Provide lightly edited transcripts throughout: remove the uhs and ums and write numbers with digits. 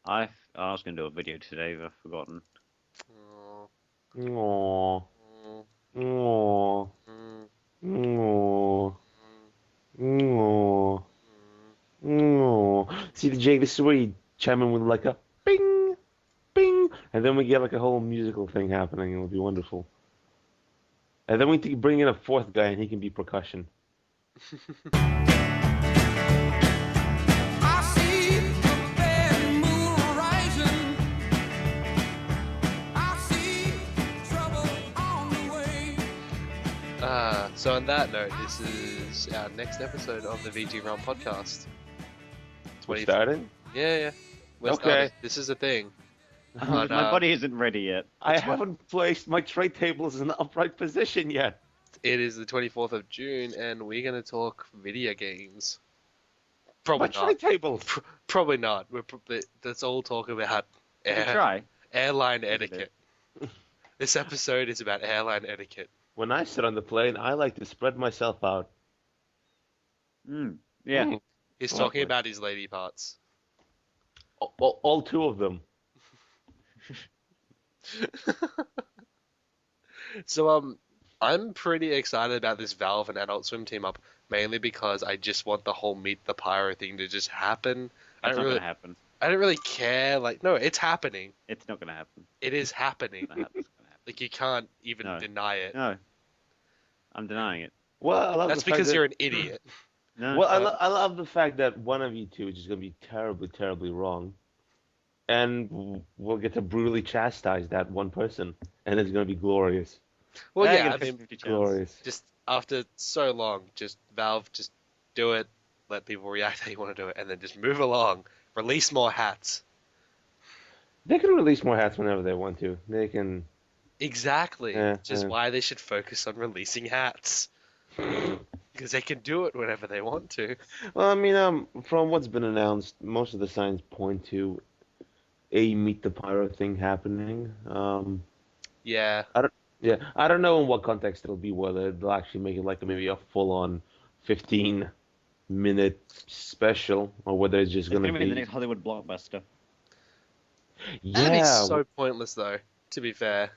I was going to do a video today, but I've forgotten. Oh. Aww. Mm, Aww. mm, Aww. mm, Aww. mm. Aww. See, Jake, this is where you chime in with like a bing, bing, and then we get like a whole musical thing happening. It'll be wonderful. And then we can bring in a fourth guy, and he can be percussion. I see the bad moon rising. I see trouble on the way. So on that note, this is our next episode of the VG-ROMP podcast. We're starting? Yeah. We're Okay. starting. This is a thing. My body isn't ready yet. I haven't placed my tray tables in the upright position yet. It is the 24th of June, and we're going to talk video games. Probably My tray not. tables. Probably not. Let's all talk about You can try. airline Look at etiquette. This episode is about airline etiquette. When I sit on the plane, I like to spread myself out. Yeah. Mm. He's Lovely. talking about his lady parts. All two of them. So I'm pretty excited about this Valve and Adult Swim team up, mainly because I just want the whole Meet the Pyro thing to just happen. That's not going to happen. I don't really care. Like, no, it's happening. It's not going to happen. It is happening. It's not gonna happen. Like, you can't even No. deny it. No. I'm denying it. Well, I love That's the fact because that- you're an idiot. No. Well, I love the fact that one of you two is just going to be terribly, terribly wrong. And we'll get to brutally chastise that one person. And it's going to be glorious. Well, I yeah, get I a mean, 50-50 chance. Glorious. just after so long, just Valve, just do it, let people react how you want to do it, and then just move along. Release more hats. They can release more hats whenever they want to. They can... Exactly. Yeah, Just yeah. why they should focus on releasing hats. Because they can do it whenever they want to. Well, I mean, from what's been announced, most of the signs point to a Meet the Pyro thing happening. Yeah. Yeah, I don't know in what context it'll be, whether they'll actually make it like maybe a full-on 15-minute special, or whether it's just It's going going to to be be... the next Hollywood blockbuster. That'd be Yeah, so pointless, though, to be fair.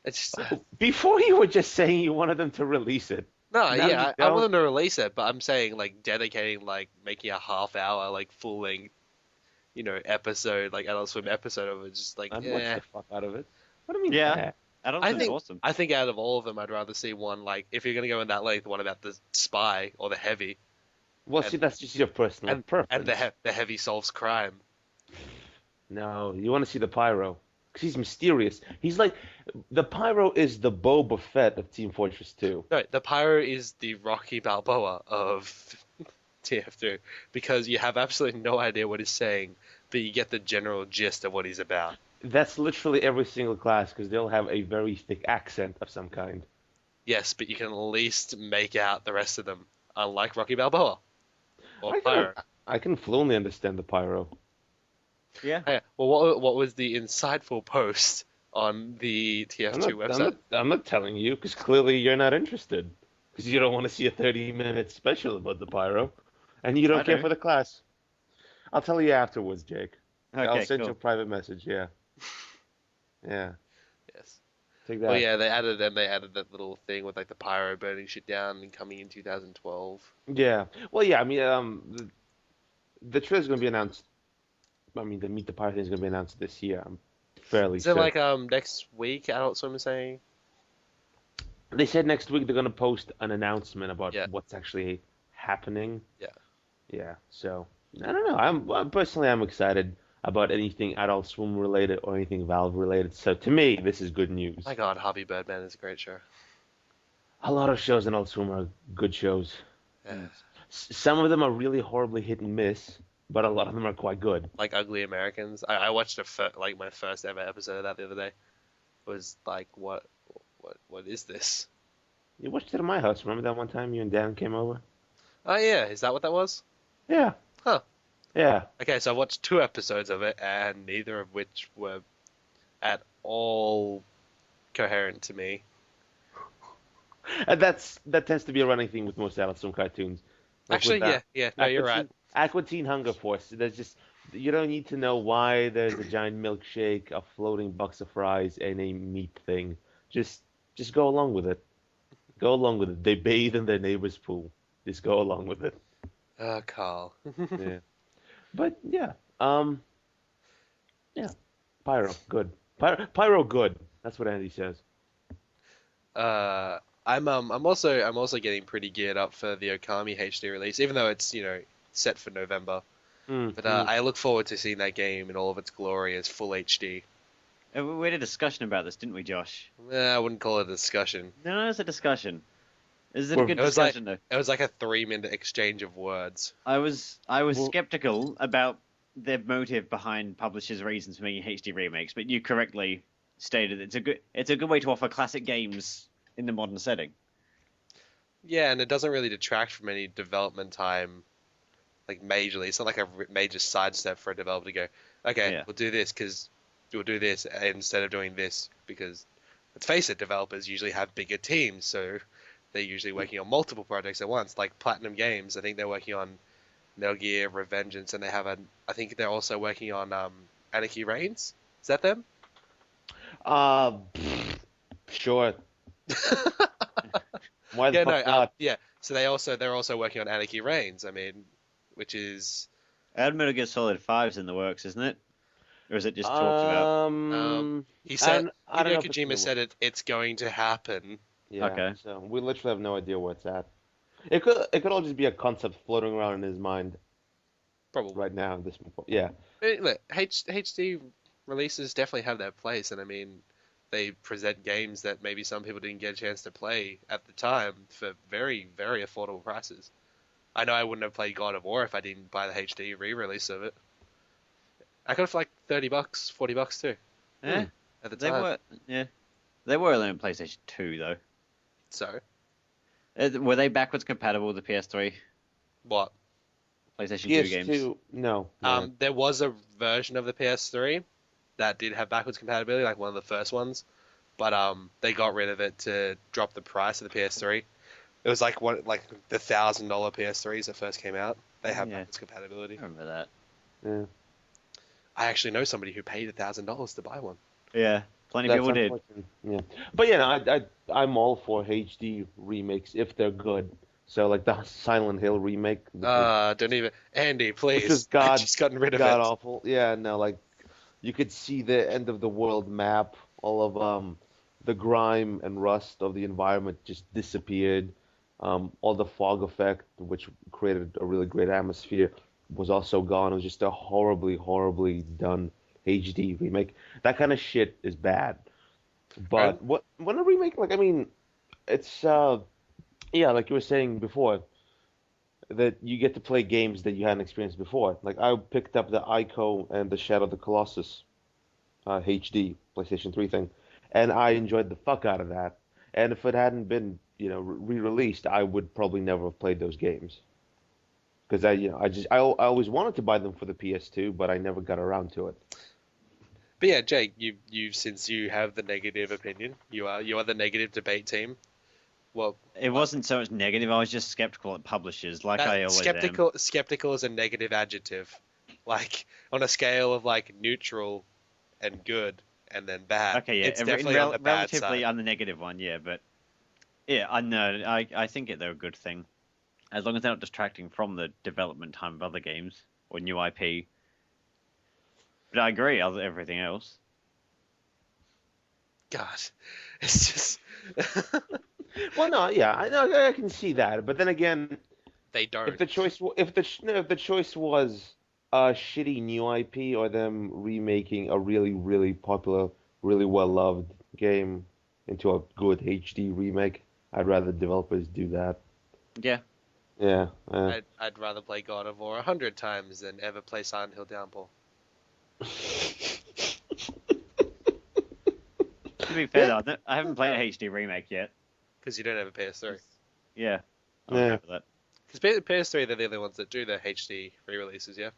It's just... before you were just saying you wanted them to release it. No, Now yeah, you I don't. want them to release it, but I'm saying, like, dedicating, like, making a half-hour, like, full-length, episode, like, Adult Swim episode of it, just like, I'd watch yeah. the fuck out of it. What do you mean? Yeah. eh? Adult I Swim's think awesome. I think out of all of them, I'd rather see one, like, if you're gonna go in that length, one about the spy or the heavy, Well, And- see, that's just your personal preference. and the heavy solves crime. No, you want to see the Pyro. Because he's mysterious. He's like... The Pyro is the Boba Fett of Team Fortress 2. No, the Pyro is the Rocky Balboa of TF2 because you have absolutely no idea what he's saying, but you get the general gist of what he's about. That's literally every single class, because they'll have a very thick accent of some kind. Yes, but you can at least make out the rest of them, unlike Rocky Balboa or Pyro. I can fluently understand the Pyro. Yeah. Hey, well, what was the insightful post on the TF2 website? I'm not telling you, because clearly you're not interested. Because you don't want to see a 30-minute special about the Pyro. And you don't I care do. for the class. I'll tell you afterwards, Jake. I'll Okay, send you a cool. private message, yeah. Yeah. Yes. Take that. Well, yeah, they added that little thing with like the Pyro burning shit down and coming in 2012. Yeah. Well, yeah, I mean, the trailer's going to be announced. I mean, the Meet the Pyro thing is going to be announced this year. I'm fairly Is sure. it like next week? Adult Swim is saying. They said next week they're going to post an announcement about Yeah. what's actually happening. Yeah. Yeah. So I don't know. I'm personally excited about anything Adult Swim related or anything Valve related. So to me, this is good news. My God, Harvey Birdman is a great show. A lot of shows in Adult Swim are good shows. Yeah. Some of them are really horribly hit and miss, but a lot of them are quite good. Like Ugly Americans. I watched my first ever episode of that the other day. It was like, what is this? You watched it at my house. Remember that one time you and Dan came over? Oh yeah, is that what that was? Yeah. Huh. Yeah. Okay, so I watched 2 episodes of it, and neither of which were at all coherent to me. And that tends to be a running theme with most Adult Swim cartoons. Like Actually, with that. yeah, no, you're After right. Aqua Teen Hunger Force. There's just you don't need to know why there's a giant milkshake, a floating box of fries, and a meat thing. Just go along with it. Go along with it. They bathe in their neighbor's pool. Just go along with it. Carl. Yeah. But yeah, yeah. Pyro, good. Pyro, good. That's what Andy says. I'm also getting pretty geared up for the Okami HD release, even though it's set for November. But I look forward to seeing that game in all of its glory as full HD. We had a discussion about this, didn't we, Josh? I wouldn't call it a discussion. No, it's a discussion. Is it Well, a good it was discussion, though? It was like a 3-minute exchange of words. I was Well- skeptical about their motive behind publishers' reasons for making HD remakes, but you correctly stated it's a good way to offer classic games in the modern setting. Yeah, and it doesn't really detract from any development time, like majorly. It's not like a major sidestep for a developer to go, okay, Yeah. we'll do this instead of doing this because, let's face it, developers usually have bigger teams, so they're usually working on multiple projects at once. Like Platinum Games, I think they're working on Metal Gear Revengeance, and I think they're also working on Anarchy Reigns. Is that them? Sure. Why the Yeah, fuck no, not? yeah. So they're also working on Anarchy Reigns. I mean, which is Metal Gear Solid 5's in the works, isn't it? Or is it just talked about? he said I don't know Hideo if it's Kojima said it's going to happen. Yeah, Okay. so we literally have no idea where it's at. It could all just be a concept floating around in his mind Probably. right now. Yeah. Look, HD releases definitely have their place, and I mean, they present games that maybe some people didn't get a chance to play at the time for very, very affordable prices. I know I wouldn't have played God of War if I didn't buy the HD re-release of it. I got it for like $30, $40 too. Yeah, At the they time. were. Yeah, they were on PlayStation 2 though. So Were they backwards compatible with the PS3, what? PlayStation 2 games? PS2, no. There was a version of the PS3 that did have backwards compatibility, like one of the first ones, but they got rid of it to drop the price of the PS3. It was like the $1,000 PS3s that first came out. They have Yeah. backwards compatibility. I remember that. Yeah. I actually know somebody who paid $1,000 to buy one. Yeah, plenty of That's people did. unfortunate. Yeah. But yeah, no, I'm all for HD remakes if they're good. So like the Silent Hill remake, Don't even Andy, please. is I've just gotten rid of god it. awful. Yeah, no, like you could see the end of the world map, all of the grime and rust of the environment just disappeared. All the fog effect, which created a really great atmosphere, was also gone. It was just a horribly, horribly done HD remake. That kind of shit is bad. But when a remake, like I mean, it's yeah, like you were saying before, that you get to play games that you hadn't experienced before. Like I picked up the Ico and the Shadow of the Colossus HD PlayStation 3 thing, and I enjoyed the fuck out of that. And if it hadn't been, re-released, I would probably never have played those games. Because I always wanted to buy them for the PS2, but I never got around to it. But yeah, Jake, you since you have the negative opinion, you are the negative debate team. Well, It wasn't so much negative. I was just skeptical at publishers, like I always am. skeptical is a negative adjective. Like on a scale of like neutral and good and then bad. Okay, yeah, It's definitely on the bad relatively side. on the negative one, yeah, but yeah, I know. I think they're a good thing, as long as they're not distracting from the development time of other games or new IP. But I agree, everything else. God, it's just Well, no, yeah, I can see that, but then again, they don't. if the choice was a shitty new IP or them remaking a really, really popular, really well-loved game into a good HD remake, I'd rather developers do that. Yeah, Yeah. I'd rather play God of War 100 times than ever play Silent Hill Downpour. to be fair though, I haven't played a HD remake yet. Because you don't have a PS3. Yeah, I'm Yeah. okay with that. Because PS3, they're the only ones that do the HD re-releases, yeah?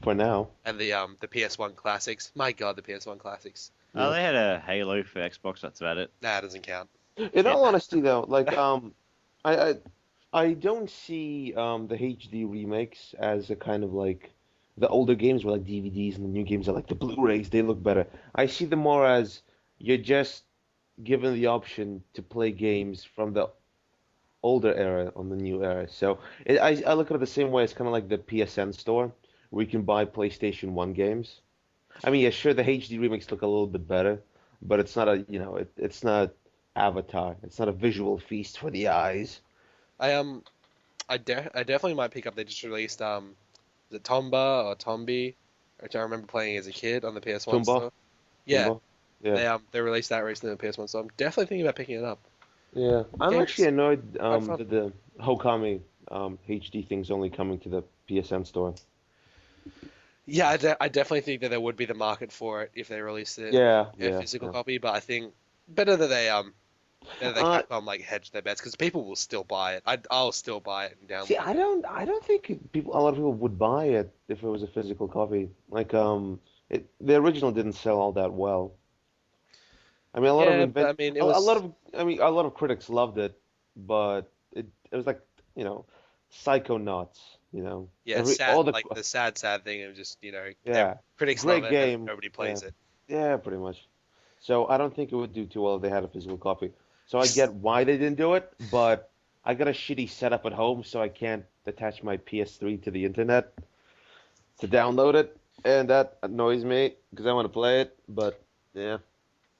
For now. And the PS1 classics. My God, the PS1 classics. Oh, they had a Halo for Xbox. That's about it. Nah, it doesn't count. In all honesty, though, like I I don't see the HD remakes as a kind of like the older games were like DVDs and the new games are like the Blu-rays. They look better. I see them more as you're just given the option to play games from the older era on the new era. So I look at it the same way as kind of like the PSN store where you can buy PlayStation 1 games. I mean, yeah, sure, the HD remakes look a little bit better, but it's not it's not Avatar. It's not a visual feast for the eyes. I I definitely might pick up. They just released the Tomba or Tombi, which I remember playing as a kid on the PS1 Tumba, store. Yeah, Tumba. Yeah. they released that recently on the PS1, so I'm definitely thinking about picking it up. Yeah, I'm Game's actually annoyed quite fun. that the Hokami HD thing's only coming to the PSN store. Yeah, I definitely think that there would be the market for it if they released it Yeah, a yeah, physical yeah. copy, but I think better that they Uh, Capcom like hedge their bets because people will still buy it. I'll still buy it and See, download it. I don't think a lot of people would buy it if it was a physical copy. Like, the original didn't sell all that well. I mean, Yeah, but I mean it a lot was of, I mean, a lot of critics loved it, but it was like, Psychonauts, yeah, it's every, sad. all the, Like the sad thing of just yeah, critics love great it and game. nobody Yeah. plays it. Yeah, pretty much. So I don't think it would do too well if they had a physical copy. So I get why they didn't do it, but I got a shitty setup at home, so I can't attach my PS3 to the internet to download it, and that annoys me because I want to play it. But yeah,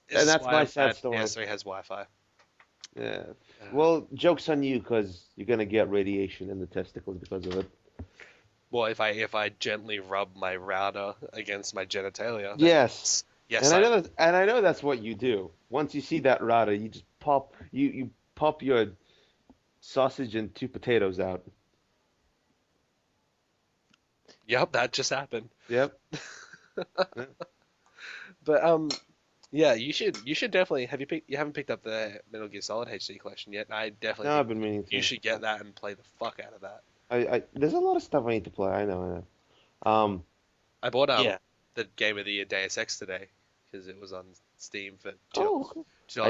This and is that's why my I'm sad glad story. PS3 has Wi-Fi. Yeah. Uh, Well, joke's on you because you're gonna get radiation in the testicles because of it. well, if I gently rub my router against my genitalia, then Yes. yes, And I I know that's what you do. Once you see that router, you just you pop your sausage and two potatoes out. yep, that just happened. Yep. Yeah. But yeah, you should definitely you haven't picked up the Metal Gear Solid HD collection yet. I definitely No, I've think been meaning you to. should get that and play the fuck out of that. There's a lot of stuff I need to play. I know, I know. I bought Yeah. the Game of the Year Deus Ex today because it was on Steam for Oh, okay. $2.50.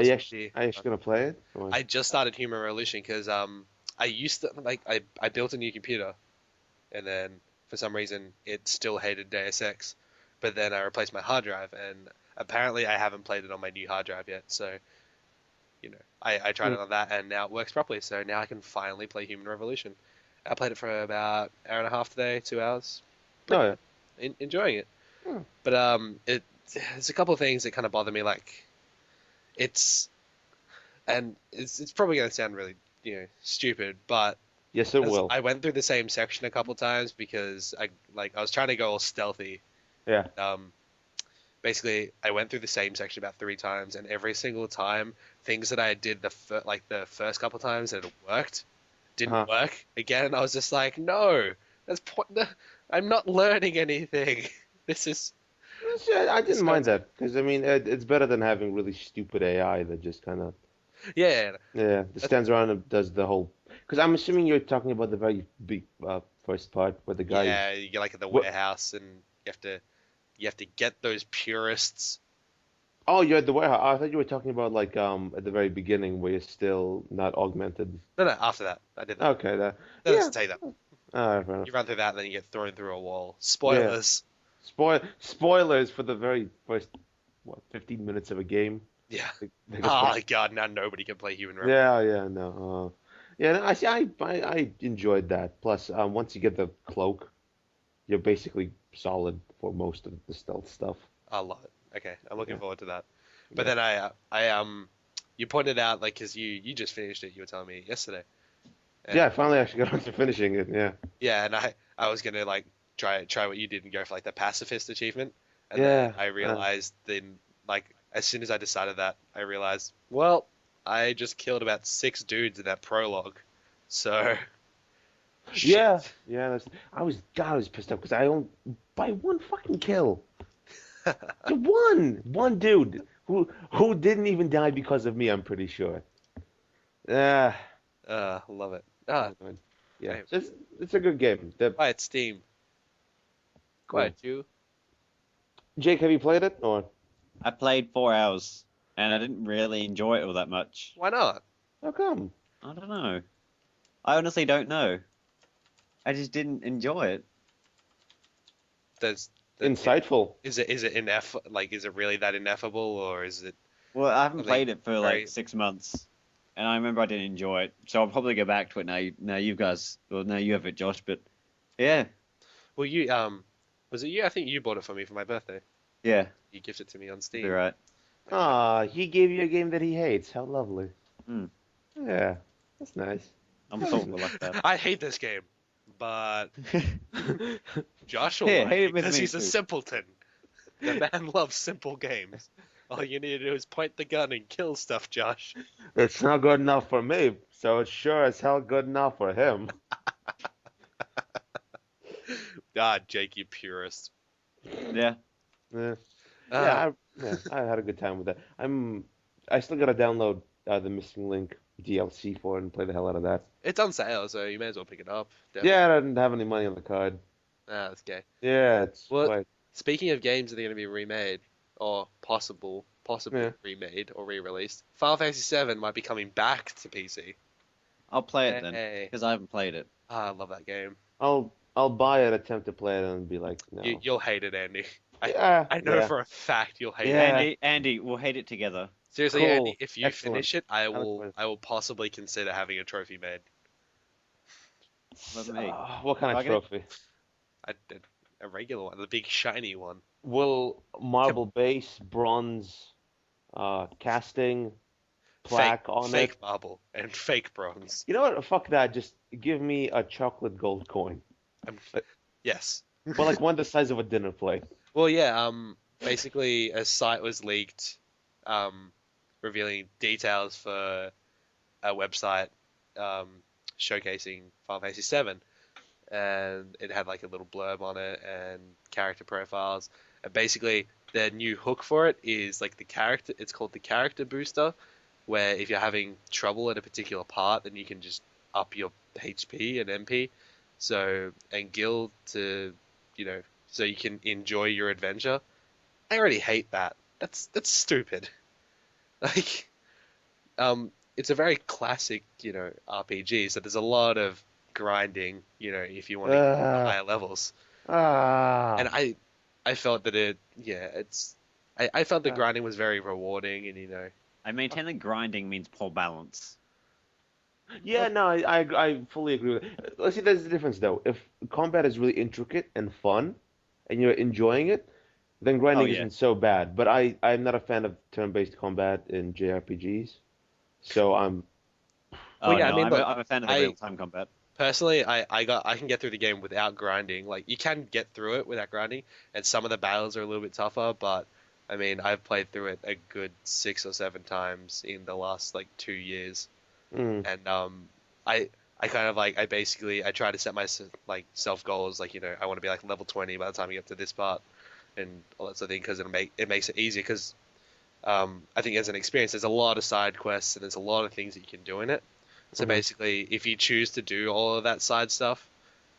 Are you actually gonna play it? I just started Human Revolution because I used to I built a new computer and then for some reason it still hated Deus Ex, but then I replaced my hard drive and apparently I haven't played it on my new hard drive yet. So I tried Hmm. it on that and now it works properly. So now I can finally play Human Revolution. I played it for about an hour and a half today, 2 hours. Oh Pretty yeah. enjoying it. Hmm. But there's a couple of things that kind of bother me. Like it's it's probably gonna sound really stupid, but Yes, it as will. I went through the same section a couple times because I was trying to go all stealthy. Yeah. Basically I went through the same section about 3 times, and every single time things that I did the first couple times that it worked Uh-huh. didn't work again. I was just like, no, I'm not learning anything. This is I this didn't mind hurts. that because I mean it's better than having really stupid AI that just kind of Yeah, that stands around and does the whole. Because I'm assuming you're talking about the very big first part where the guy. yeah. You get like at the What? warehouse, and you have to get those purists. Oh, you're at the warehouse. I thought you were talking about like at the very beginning where you're still not augmented. No, no. After that, I did that. Okay, that. No, Yeah. doesn't take that. All right, fair enough. You run through that, and then you get thrown through a wall. Yeah. Spoilers. Spoilers for the very first 15 minutes of a game. Yeah. They go Oh spoil- my god, now nobody can play Human Revolution. Yeah, no. Yeah, no, I see. I enjoyed that. Plus, once you get the cloak, you're basically solid for most of the stealth stuff. I love it. Okay, I'm looking Yeah. forward to that. But Yeah. then you pointed out like because you just finished it. You were telling me yesterday. And, Yeah, I finally actually got around to finishing it. Yeah. Yeah, and I was gonna like try what you did and go for like the pacifist achievement, and Yeah. then I realized then like as soon as I decided that I realized well I just killed about 6 dudes in that prologue, so shit. Yeah. I was pissed off because I only by one fucking kill. One dude who didn't even die because of me. I'm pretty sure. Yeah. Love it. Ah, Yeah. Right. So it's a good game. quiet Steam. Quiet you. Jake, have you played it or? I played 4 hours and I didn't really enjoy it all that much. Why not? How come? I don't know. I honestly don't know. I just didn't enjoy it. There's Insightful. Is it is it really that ineffable, or is it Well, I haven't something played it for very like 6 months, and I remember I didn't enjoy it. So I'll probably go back to it now. Now you guys, well, now you have it, Josh. But yeah, Well, you was it you? I think you bought it for me for my birthday. yeah, You gifted it to me on be Steam. right. Ah, he gave you a game that he hates. How lovely. Hmm. Yeah, that's nice. I'm thoughtful like that. I hate this game, but Josh will Here, like hate it it with because me he's a too. simpleton. The man loves simple games. All you need to do is point the gun and kill stuff, Josh. It's not good enough for me, so it's sure as hell good enough for him. God, Jake, you purist. Yeah, Yeah, Uh, I had a good time with that. I still gotta download the Missing Link DLC for it and play the hell out of that. it's on sale, so you may as well pick it up. Definitely. Yeah, I didn't have any money on the card. Ah, that's gay. Yeah, it's Well, quite. Speaking of games that are going to be remade, or possibly Yeah. remade or re-released, Final Fantasy VII might be coming back to PC. I'll play it then Hey. because I haven't played it. Ah, I love that game. I'll buy it, attempt to play it, and be like, no. You'll hate it, Andy. Yeah, I know yeah. for a fact you'll hate Yeah. it. Andy, we'll hate it together. Seriously, Cool. Andy, if you Excellent. finish it, I Excellent. will possibly consider having a trophy made. Let me. What kind of Okay. trophy? A regular one, the big shiny one. Will marble base, bronze, casting, plaque on fake it? marble and fake bronze. You know what? Fuck that. Just give me a chocolate gold coin. Yes. Well, like one the size of a dinner plate. Well, yeah. Basically, a site was leaked, revealing details for a website, showcasing Final Fantasy VII, and it had like a little blurb on it and character profiles. And basically, the new hook for it is like the character. It's called the character booster, where if you're having trouble at a particular part, then you can just up your HP and MP, and guild to, so you can enjoy your adventure. I already hate that. That's stupid. Like, it's a very classic, RPG. So there's a lot of grinding, if you want to get to higher levels. And I felt that I felt the grinding was very rewarding, and I maintain that grinding means poor balance. Yeah, no, I fully agree with it. Let's see, there's a difference though. If combat is really intricate and fun, and you're enjoying it, then grinding Oh, yeah. isn't so bad. But I'm not a fan of turn-based combat in JRPGs, so I'm. Oh, Well, yeah, no, I mean, look, I'm a fan of the real-time combat. personally, I can get through the game without grinding. Like, you can get through it without grinding, and some of the battles are a little bit tougher, but I mean, I've played through it a good 6 or 7 times in the last like 2 years. Mm. And I kind of like I try to set my self goals, like, I want to be like level 20 by the time I get to this part and all that sort of thing, because it makes it easier, because I think as an experience there's a lot of side quests and there's a lot of things that you can do in it. So Mhm. basically, if you choose to do all of that side stuff,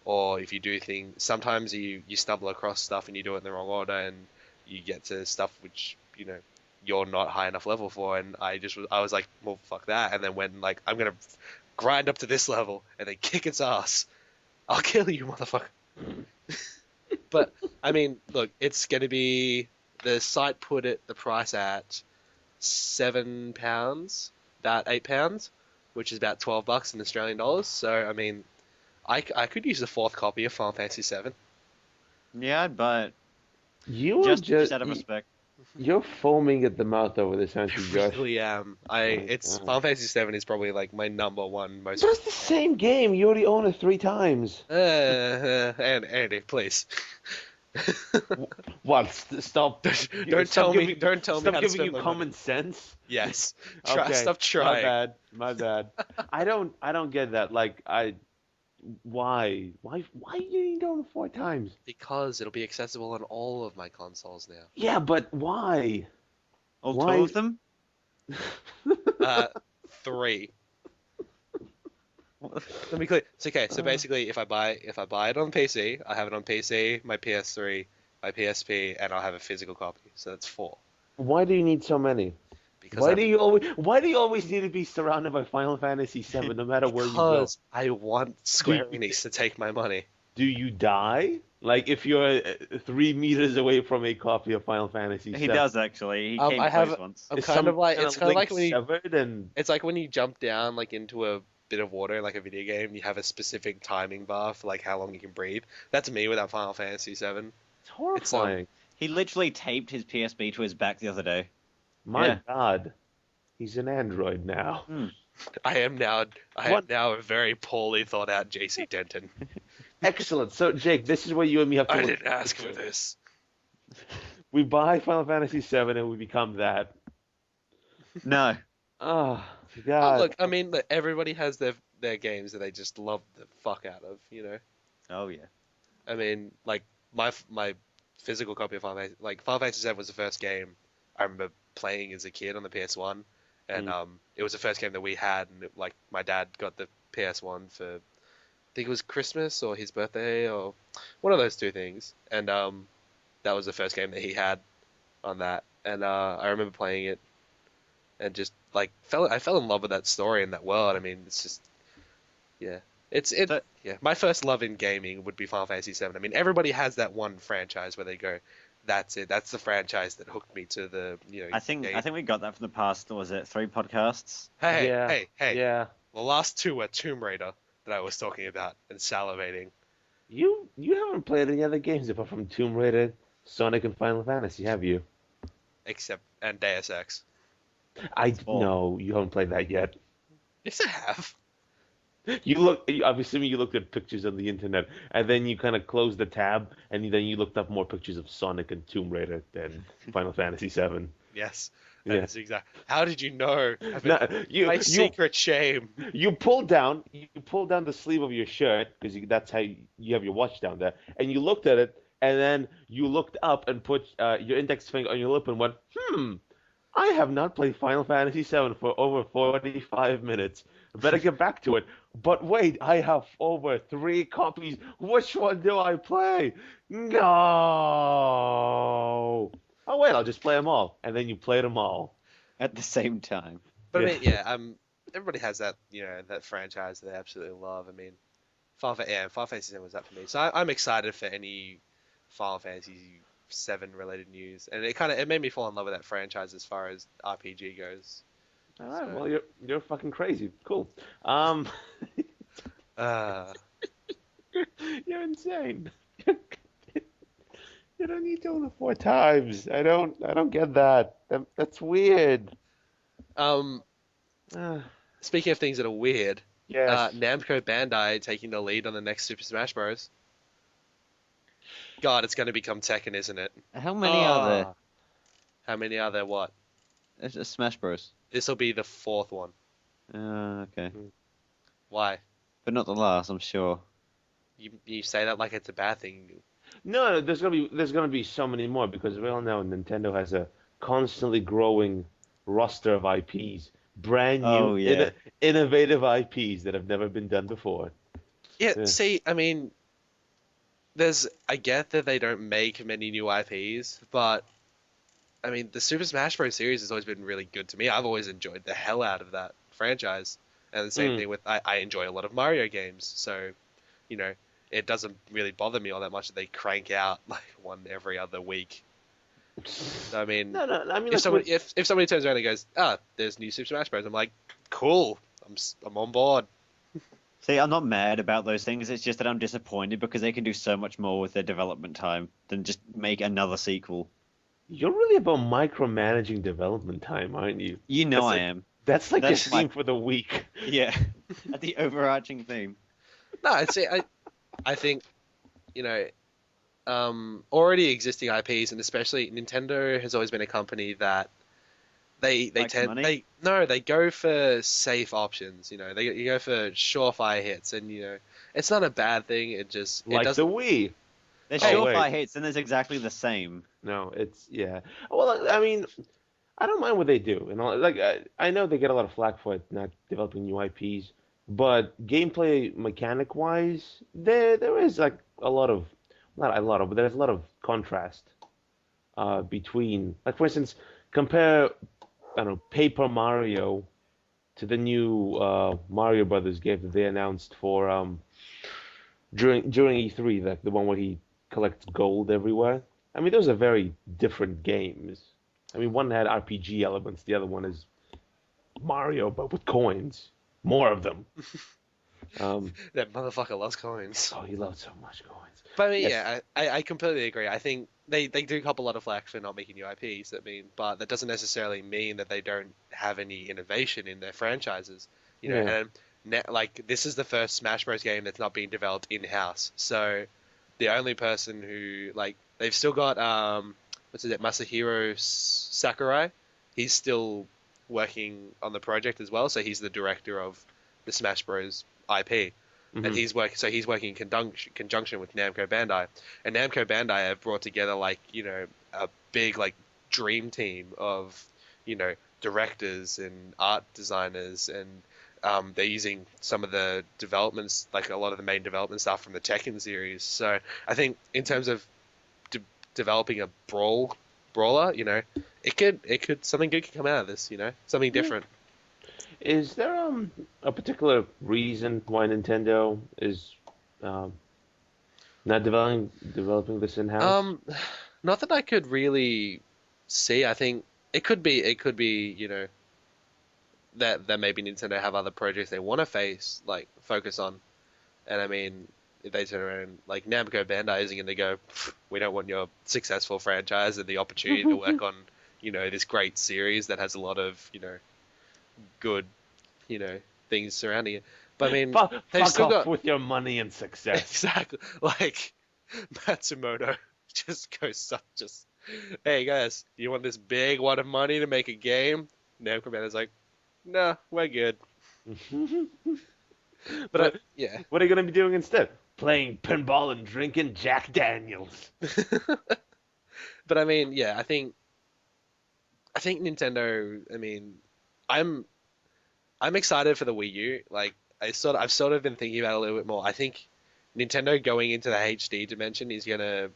or if you do things, sometimes you stumble across stuff and you do it in the wrong order and you get to stuff which you're not high enough level for, and I was like, well, fuck that. And then when like I'm gonna grind up to this level and then kick its ass, I'll kill you, motherfucker. But I mean, look, it's gonna be, the site put the price at £7, about £8, which is about $12 in Australian dollars. So I mean, I could use the 4th copy of Final Fantasy VII. Yeah, I'd buy it. You were Just out of respect. You're foaming at the mouth over this, aren't you, I Josh? really am. It's God. Final Fantasy VII is probably like my number one most. But it's the same game. You already own it 3 times. Andy, please. What? Stop. Don't tell me how to Stop spend giving you my common money. sense. Yes. Okay, Stop My trying. bad. My bad. I don't get that. Like why you don't own it 4 times? Because it'll be accessible on all of my consoles now. Yeah, but why? All Why- 2 of them? 3. Let me clear. It's okay. So basically, if I buy it on PC, I have it on PC, my PS3, my PSP, and I'll have a physical copy. So that's 4. Why do you need so many? because Why do you always need to be surrounded by Final Fantasy VII no matter where you go? because I want Square Enix to take my money. Do you die? Like if you're 3 meters away from a copy of Final Fantasy He VII? does actually. He came I close have- once. I'm Is kind some of like kind it's of kind of link like when you severed and it's like when you jump down like into a bit of water like a video game. You have a specific timing bar for like how long you can breathe. That's me without Final Fantasy VII. it's horrifying. He literally taped his PSP to his back the other day. My yeah. God, he's an android now. I am now What? a very poorly thought out JC Denton. Excellent. So Jake, this is where you and me have to. I look. didn't ask for this. We buy Final Fantasy VII and we become that. No. Oh Oh, God. look, I mean, look, everybody has their games that they just love the fuck out of, you know. Oh yeah. I mean, like my physical copy of Final Fantasy, like Final Fantasy VII was the first game I remember playing as a kid on the PS1, and it was the first game that we had, and like my dad got the PS1 for, I think it was Christmas or his birthday or one of those two things, and that was the first game that he had on that, and I remember playing it, and just like I fell in love with that story and that world. I mean, it's just yeah. Yeah. My first love in gaming would be Final Fantasy VII. I mean, everybody has that one franchise where they go, that's it. That's the franchise that hooked me to the, you know. I think game. I think we got that from the past. Was it 3 podcasts? Hey, Yeah. hey. Yeah. The last two were Tomb Raider that I was talking about and salivating. You haven't played any other games apart from Tomb Raider, Sonic, and Final Fantasy, have you? And Deus Ex. Four. No, you haven't played that yet. Yes, I have. I'm assuming you looked at pictures on the internet, and then you kind of closed the tab, and then you looked up more pictures of Sonic and Tomb Raider than Final Fantasy VII. Yes. Yeah. That's exact. How did you know? No, My secret shame. you pulled down the sleeve of your shirt because that's how you have your watch down there, and you looked at it, and then you looked up and put your index finger on your lip and went, I have not played Final Fantasy VII for over 45 minutes. Better get back to it. But wait, I have over 3 copies. Which one do I play? No. Oh wait, I'll just play them all. And then you played them all. At the same time. But Yeah. I mean, yeah, everybody has that, you know, that franchise that they absolutely love. I mean, Final Fantasy VII was that for me. So I'm excited for any Final Fantasy VII related news, and it made me fall in love with that franchise as far as RPG goes. All right, So- well you're fucking crazy. Cool. You're insane. You don't need to own it 4 times. I don't get that. That's weird. Speaking of things that are weird, Yes. Namco Bandai taking the lead on the next Super Smash Bros. God, it's going to become Tekken, isn't it? How many are there? How many are there? What? It's a Smash Bros. This will be the 4th one. Okay. Why? But not the last, I'm sure. You say that like it's a bad thing. No, there's gonna be so many more because we all know Nintendo has a constantly growing roster of IPs, brand new, Oh, yeah. innovative IPs that have never been done before. Yeah, see, I mean, I get that they don't make many new IPs, but I mean, the Super Smash Bros. Series has always been really good to me. I've always enjoyed the hell out of that franchise. And the same thing with, I enjoy a lot of Mario games, so, you know, it doesn't really bother me all that much that they crank out like one every other week. So, I mean, No, I mean, if somebody turns around and goes, there's new Super Smash Bros., I'm like, cool, I'm on board. See, I'm not mad about those things. It's just that I'm disappointed because they can do so much more with their development time than just make another sequel. you're really about micromanaging development time, aren't you? You know That's I like- am. That's like That's the my- theme for the week. Yeah. The overarching theme. No, I think, you know, already existing IPs, and especially Nintendo has always been a company that they Likes tend money? they go for safe options. You know, you go for surefire hits, and you know, it's not a bad thing. It just Like it doesn't. the Wii. They're Oh, surefire wait. hits, and there's exactly the same. No, it's yeah. Well, I mean, I don't mind what they do, and like I know they get a lot of flack for it not developing new IPs, but gameplay mechanic wise, there is like a lot of not a lot of, but there's a lot of contrast between, like for instance, compare I don't know, Paper Mario to the new Mario Brothers game that they announced for during E3, like the one where he collects gold everywhere. I mean, those are very different games. I mean, one had RPG elements, the other one is Mario, but with coins, more of them. That motherfucker loves coins. Oh, he loves so much coins. But I mean, Yes. yeah, I completely agree. I think they do cop a lot of flack for not making new IPs. But that doesn't necessarily mean that they don't have any innovation in their franchises. Yeah. And like this is the first Smash Bros. Game that's not being developed in house. So the only person who like they've still got Masahiro Sakurai. He's still working on the project as well. So he's the director of the Smash Bros. IP. And Mhm. he's working in conjunction with Namco Bandai, and Namco Bandai have brought together a big dream team of directors and art designers, and they're using some of the developments, like a lot of the main development stuff from the Tekken series. So I think in terms of developing a brawler, it could something good could come out of this, something different. Is there a particular reason why Nintendo is not developing this in-house? Not that I could really see. I think it could be, that maybe Nintendo have other projects they want to focus on. And I mean, if they turn around, like Namco Bandai isn't going to go, we don't want your successful franchise and the opportunity to work on, this great series that has a lot of, good, things surrounding it. But I mean, they've Fuck still off got with your money and success. exactly like Matsumoto just goes up, hey guys, you want this big wad of money to make a game? Namco Bandai's like, no, we're good. But yeah, What are you going to be doing instead? Playing pinball and drinking Jack Daniels. but I mean, yeah, I think Nintendo. I mean, I'm excited for the Wii U. Like I've sort of been thinking about it a little bit more. I think Nintendo going into the HD dimension is gonna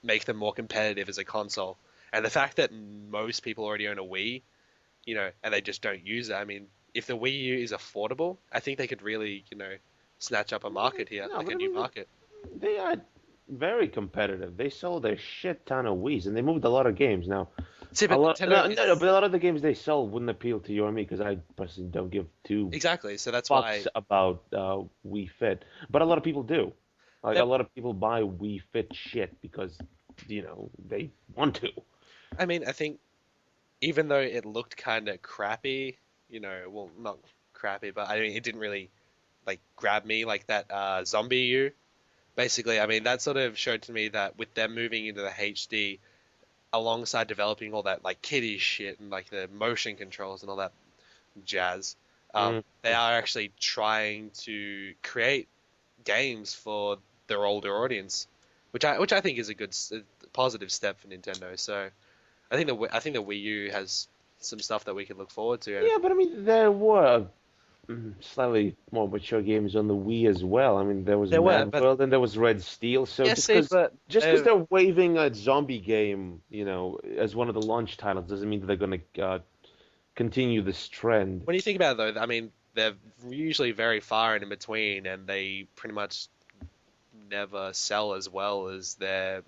make them more competitive as a console. And the fact that most people already own a Wii, and they just don't use it. I mean, if the Wii U is affordable, I think they could really, snatch up a market here, No, like but a I new mean, market. they are very competitive. They sold a shit ton of Wiis, and they moved a lot of games. Now, See, a but lot, Nintendo no, but a lot of the games they sell wouldn't appeal to you or me because I personally don't give two exactly. So that's fucks why. about Wii Fit. But a lot of people do. Like a That, lot of people buy Wii Fit shit because they want to. I mean, I think even though it looked kind of crappy, well, not crappy, but I mean, it didn't really grab me like that Zombie U. Basically, I mean, that sort of showed to me that with them moving into the HD alongside developing all that kiddie shit and the motion controls and all that jazz, they are actually trying to create games for their older audience, which I think is a positive step for Nintendo. So I think the Wii U has some stuff that we can look forward to. Yeah, but I mean, there were slightly more mature games on the Wii as well. I mean, there was There were, Mad but World and there was Red Steel. So yeah, just see, because but they're waving a zombie game, as one of the launch titles, doesn't mean that they're going to continue this trend. when you think about it, though, I mean, they're usually very far and in between, and they pretty much never sell as well as their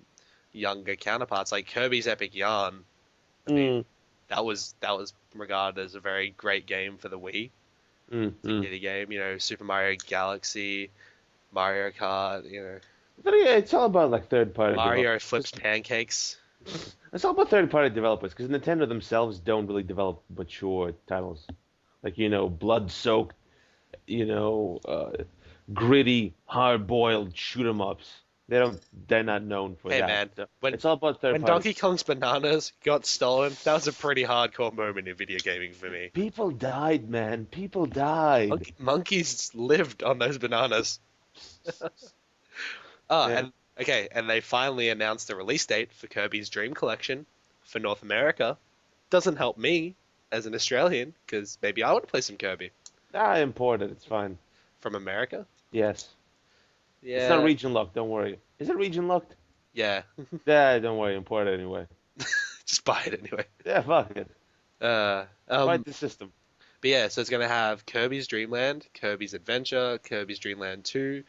younger counterparts. Like Kirby's Epic Yarn, I mean, Mm, that was regarded as a very great game for the Wii. Kitty game, Super Mario Galaxy, Mario Kart, But yeah, it's all about like third-party Mario developers. flips pancakes. It's all about third-party developers because Nintendo themselves don't really develop mature titles. Like, blood-soaked, you know, uh, gritty, hard-boiled shoot 'em ups. They're not known for Hey that. man, So when it's all about third when party. Donkey Kong's bananas got stolen, that was a pretty hardcore moment in video gaming for me. People died, man. People died. Monkeys lived on those bananas. Oh, Yeah. and okay, and they finally announced the release date for Kirby's Dream Collection for North America. Doesn't help me as an Australian, because maybe I want to play some Kirby I imported. It's fine. from America. Yes. Yeah, It's not region locked. Don't worry. Is it region locked? yeah. Yeah, don't worry. Import it anyway. Just buy it anyway. Yeah, fuck it. Quite the system. But yeah, so it's going to have Kirby's Dream Land, Kirby's Adventure, Kirby's Dream Land 2,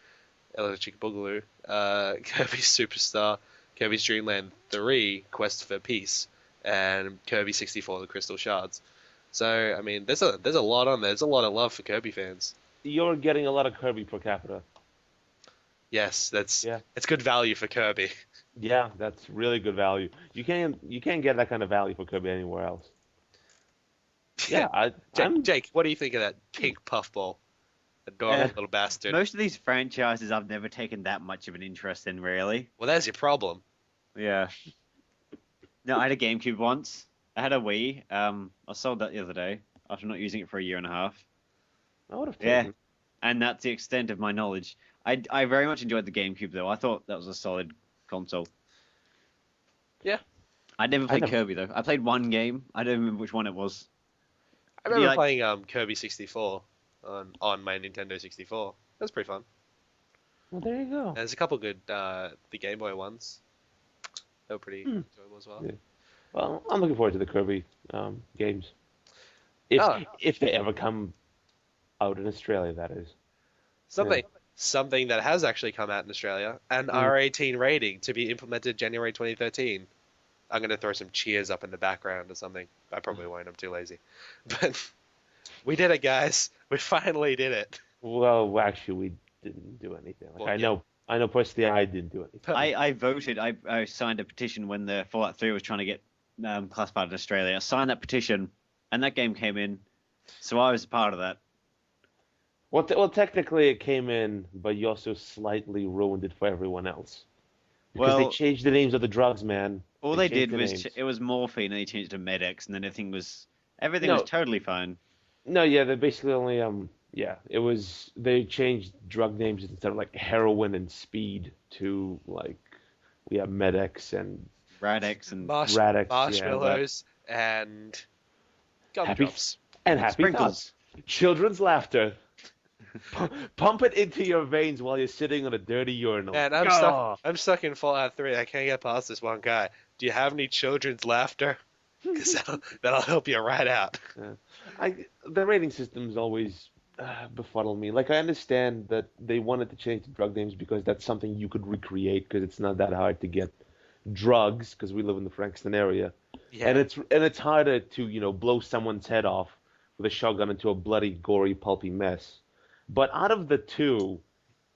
Electric Boogaloo, Kirby's Superstar, Kirby's Dream Land 3, Quest for Peace, and Kirby 64, The Crystal Shards. So, I mean, there's a lot on there. There's a lot of love for Kirby fans. You're getting a lot of Kirby per capita. Yes, it's Yeah. good value for Kirby. Yeah, that's really good value. You can't get that kind of value for Kirby anywhere else. Yeah, Jake, what do you think of that pink puffball? Adorable little bastard. Most of these franchises I've never taken that much of an interest in, really. Well, there's your problem. Yeah. No, I had a GameCube once. I had a Wii. I sold that the other day after not using it for a year and a half. I would have Yeah. taken. And that's the extent of my knowledge. I very much enjoyed the GameCube, though. I thought that was a solid console. Yeah. I never played never- Kirby, though. I played one game. I don't remember which one it was. I remember like- playing Kirby 64 on my Nintendo 64. That was pretty fun. Well, there you go. And there's a couple good the Game Boy ones. They were pretty enjoyable as well. Yeah. Well, I'm looking forward to the Kirby games. If they ever come out in Australia, that is. Something that has actually come out in Australia, an R18 rating to be implemented January 2013. I'm going to throw some cheers up in the background or something. I probably won't, I'm too lazy. But we did it, guys. We finally did it. Well, actually, we didn't do anything. Like, Well, I know personally I didn't do anything. I voted. I signed a petition when the Fallout 3 was trying to get classified in Australia. I signed that petition, and that game came in. So I was a part of that. Well, technically it came in, but you also slightly ruined it for everyone else. Because they Well- changed the names of the drugs, man. All they changed did the was names. it was morphine, and they changed it to Med-X, and then everything was No. totally fine. No, yeah, they basically only it was they changed drug names instead of like heroin and speed to like we have Med-X and Rad-X and Rad-X, marshmallows and gumdrops. happy sprinkles. thoughts. Children's laughter. Pump it into your veins while you're sitting on a dirty urinal. And I'm stuck in Fallout 3. I can't get past this one guy. Do you have any children's laughter? Because that'll help you right out. The rating systems always befuddle me. Like I understand that they wanted to change the drug names because that's something you could recreate because it's not that hard to get drugs because we live in the Frankston area, Yeah. and it's harder to blow someone's head off with a shotgun into a bloody, gory, pulpy mess. But out of the two,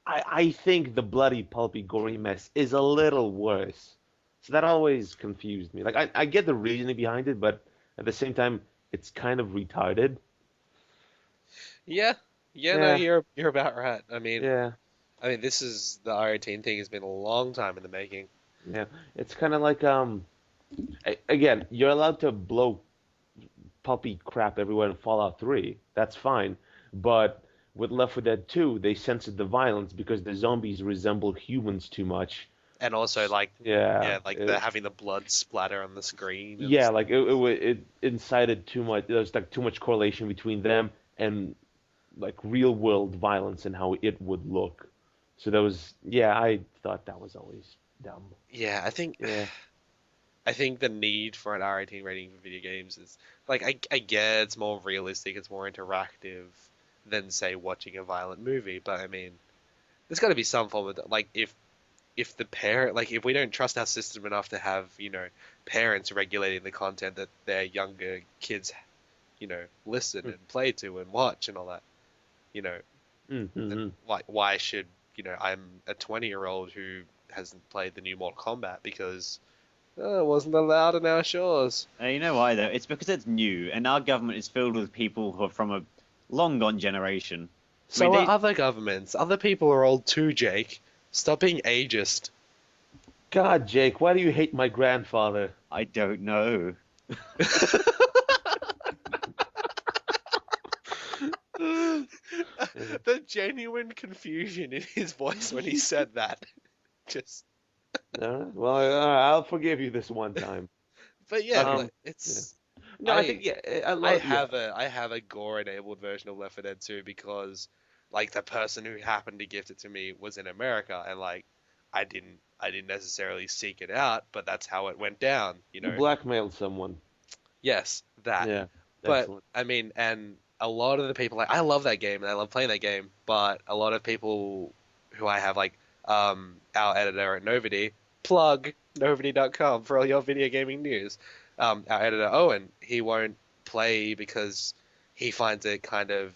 I think the bloody, pulpy, gory mess is a little worse. So that always confused me. Like I get the reasoning behind it, but at the same time, it's kind of retarded. Yeah. No, you're about right. I mean, Yeah, this is the R18 thing has been a long time in the making. yeah. It's kind of like again, you're allowed to blow puppy crap everywhere in Fallout 3. That's fine, but with Left 4 Dead 2, they censored the violence because the zombies resemble humans too much. And also having the blood splatter on the screen. And Yeah, stuff. like it incited too much. There was like too much correlation between them and like real world violence and how it would look. So that was I thought that was always dumb. Yeah, I think the need for an R18 rating for video games is like I get it's more realistic, it's more interactive than say watching a violent movie, but I mean, there's got to be some form of like if the parent if we don't trust our system enough to have parents regulating the content that their younger kids listen and play to and watch and all that, then, why should I'm a 20-year-old who hasn't played the new Mortal Kombat because it wasn't allowed in our shores. You know why though? It's because it's new, and our government is filled with people who are from a long gone generation. So are other governments. Other people are old too, Jake. Stop being ageist. God, Jake, why do you hate my grandfather? I don't know. The genuine confusion in his voice when he said that. Just. Well, I'll forgive you this one time. But yeah, it's. No, I think I have a gore-enabled version of Left 4 Dead 2 because, the person who happened to gift it to me was in America, and I didn't necessarily seek it out, but that's how it went down. You blackmailed someone. Yes, that. Yeah. But Excellent. I mean, and a lot of the people I love that game and I love playing that game, but a lot of people who I have our editor at Novity, plug novity.com for all your video gaming news. Our editor Owen, he won't play because he finds it kind of,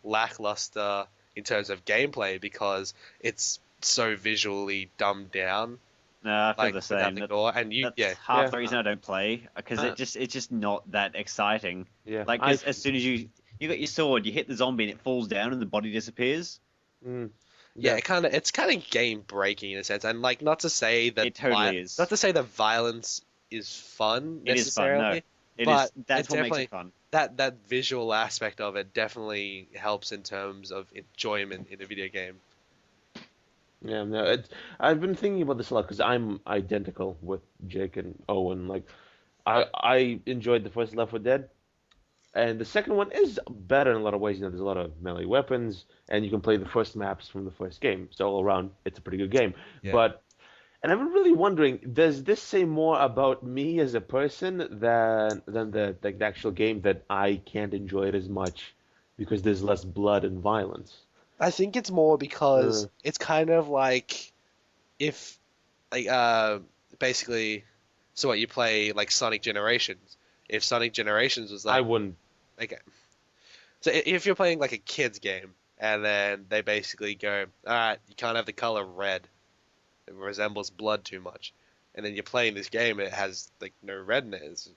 lackluster in terms of gameplay because it's so visually dumbed down, No, I feel like the without same. the gore. And That's half Yeah. the reason I don't play, because Uh, it's just not that exciting. Yeah. Like, as soon as you got your sword, you hit the zombie and it falls down and the body disappears. Mm, Yeah, it's kind of game breaking in a sense, and like not to say that It totally is. not to say that violence is fun It is fun. No, necessarily, it but is. That's it what makes definitely it fun. that visual aspect of it definitely helps in terms of enjoyment in a video game. Yeah, no, I've been thinking about this a lot because I'm identical with Jake and Owen. Like, I enjoyed the first Left 4 Dead, and the second one is better in a lot of ways. There's a lot of melee weapons, and you can play the first maps from the first game. So all around, it's a pretty good game. Yeah. But, and I've been really wondering, does this say more about me as a person than the actual game, that I can't enjoy it as much because there's less blood and violence? I think it's more because Uh. it's kind of like if like basically so what you play like Sonic Generations. If Sonic Generations was I like wouldn't. okay. So if you're playing like a kid's game and then they basically go, all right, you can't have the color red. It resembles blood too much. And then you're playing this game and it has like no red in it.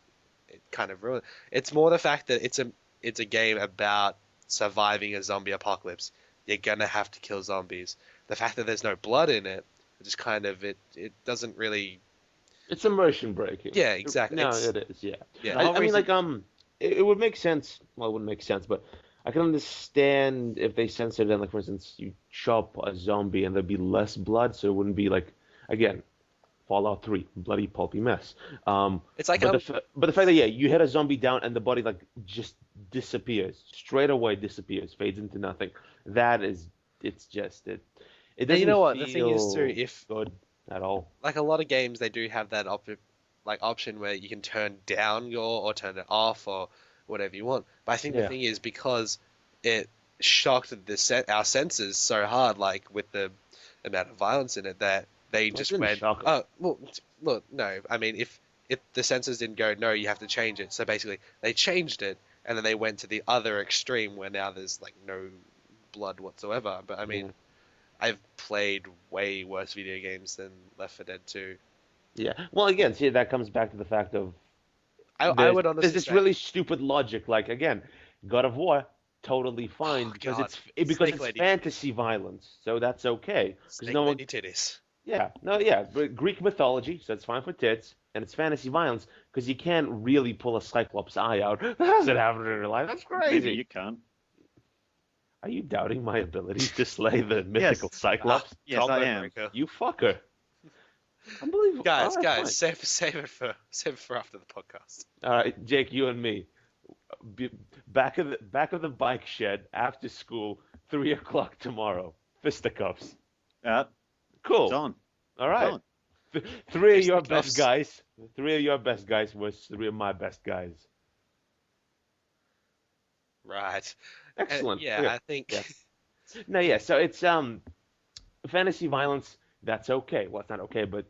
It kind of ruins. It's more the fact that it's a game about surviving a zombie apocalypse. You're gonna have to kill zombies. The fact that there's no blood in it, just kind of it doesn't really. It's immersion breaking. Yeah, exactly. No, It's- it is. Yeah. Yeah. The whole I mean, reason- like, it would make sense. Well, it wouldn't make sense, but I can understand if they censored it. Like, for instance, you chop a zombie and there'd be less blood, so it wouldn't be like, again, Fallout 3, bloody pulpy mess. It's like But the fact that, yeah, you hit a zombie down and the body like just disappears, straight away disappears, fades into nothing. That is, it's just it. It And doesn't you know what? The thing is feel too, if good at all. like a lot of games, they do have that option where you can turn down or turn it off or whatever you want. But I think the Yeah. thing is because it shocked our senses so hard, like with the amount of violence in it, that they It just didn't went, shock us. oh, well, look, no. I mean, if the censors didn't go, no, you have to change it. So basically, they changed it, and then they went to the other extreme where now there's like no blood whatsoever. But I mean, Yeah. I've played way worse video games than Left 4 Dead 2. Yeah. Well, again, see, that comes back to the fact of I there's, would honestly there's this say, really stupid logic. Like, again, God of War, totally fine Oh, because God. because Snake it's lady. fantasy violence, so that's okay. Because Snake no one, lady titties. yeah, no, yeah, but Greek mythology, so it's fine for tits, and it's fantasy violence because you can't really pull a Cyclops eye out. That doesn't happen in real life. That's Maybe crazy. you can't. Are you doubting my ability to slay the mythical Cyclops? Yes, Combo I am. breaker. You fucker. Unbelievable. Guys, All right, guys, save it for after the podcast. fine. All right, Jake, you and me. Back of the bike shed after school, 3 o'clock tomorrow. Fisticuffs. Cool. It's on. All It's right. on. Three of your Fisticuffs. best guys. Three of your best guys versus three of my best guys. Right. Excellent. Yeah, Okay. I think. Yeah. No, yeah. So it's fantasy violence. That's okay. Well, it's not okay, but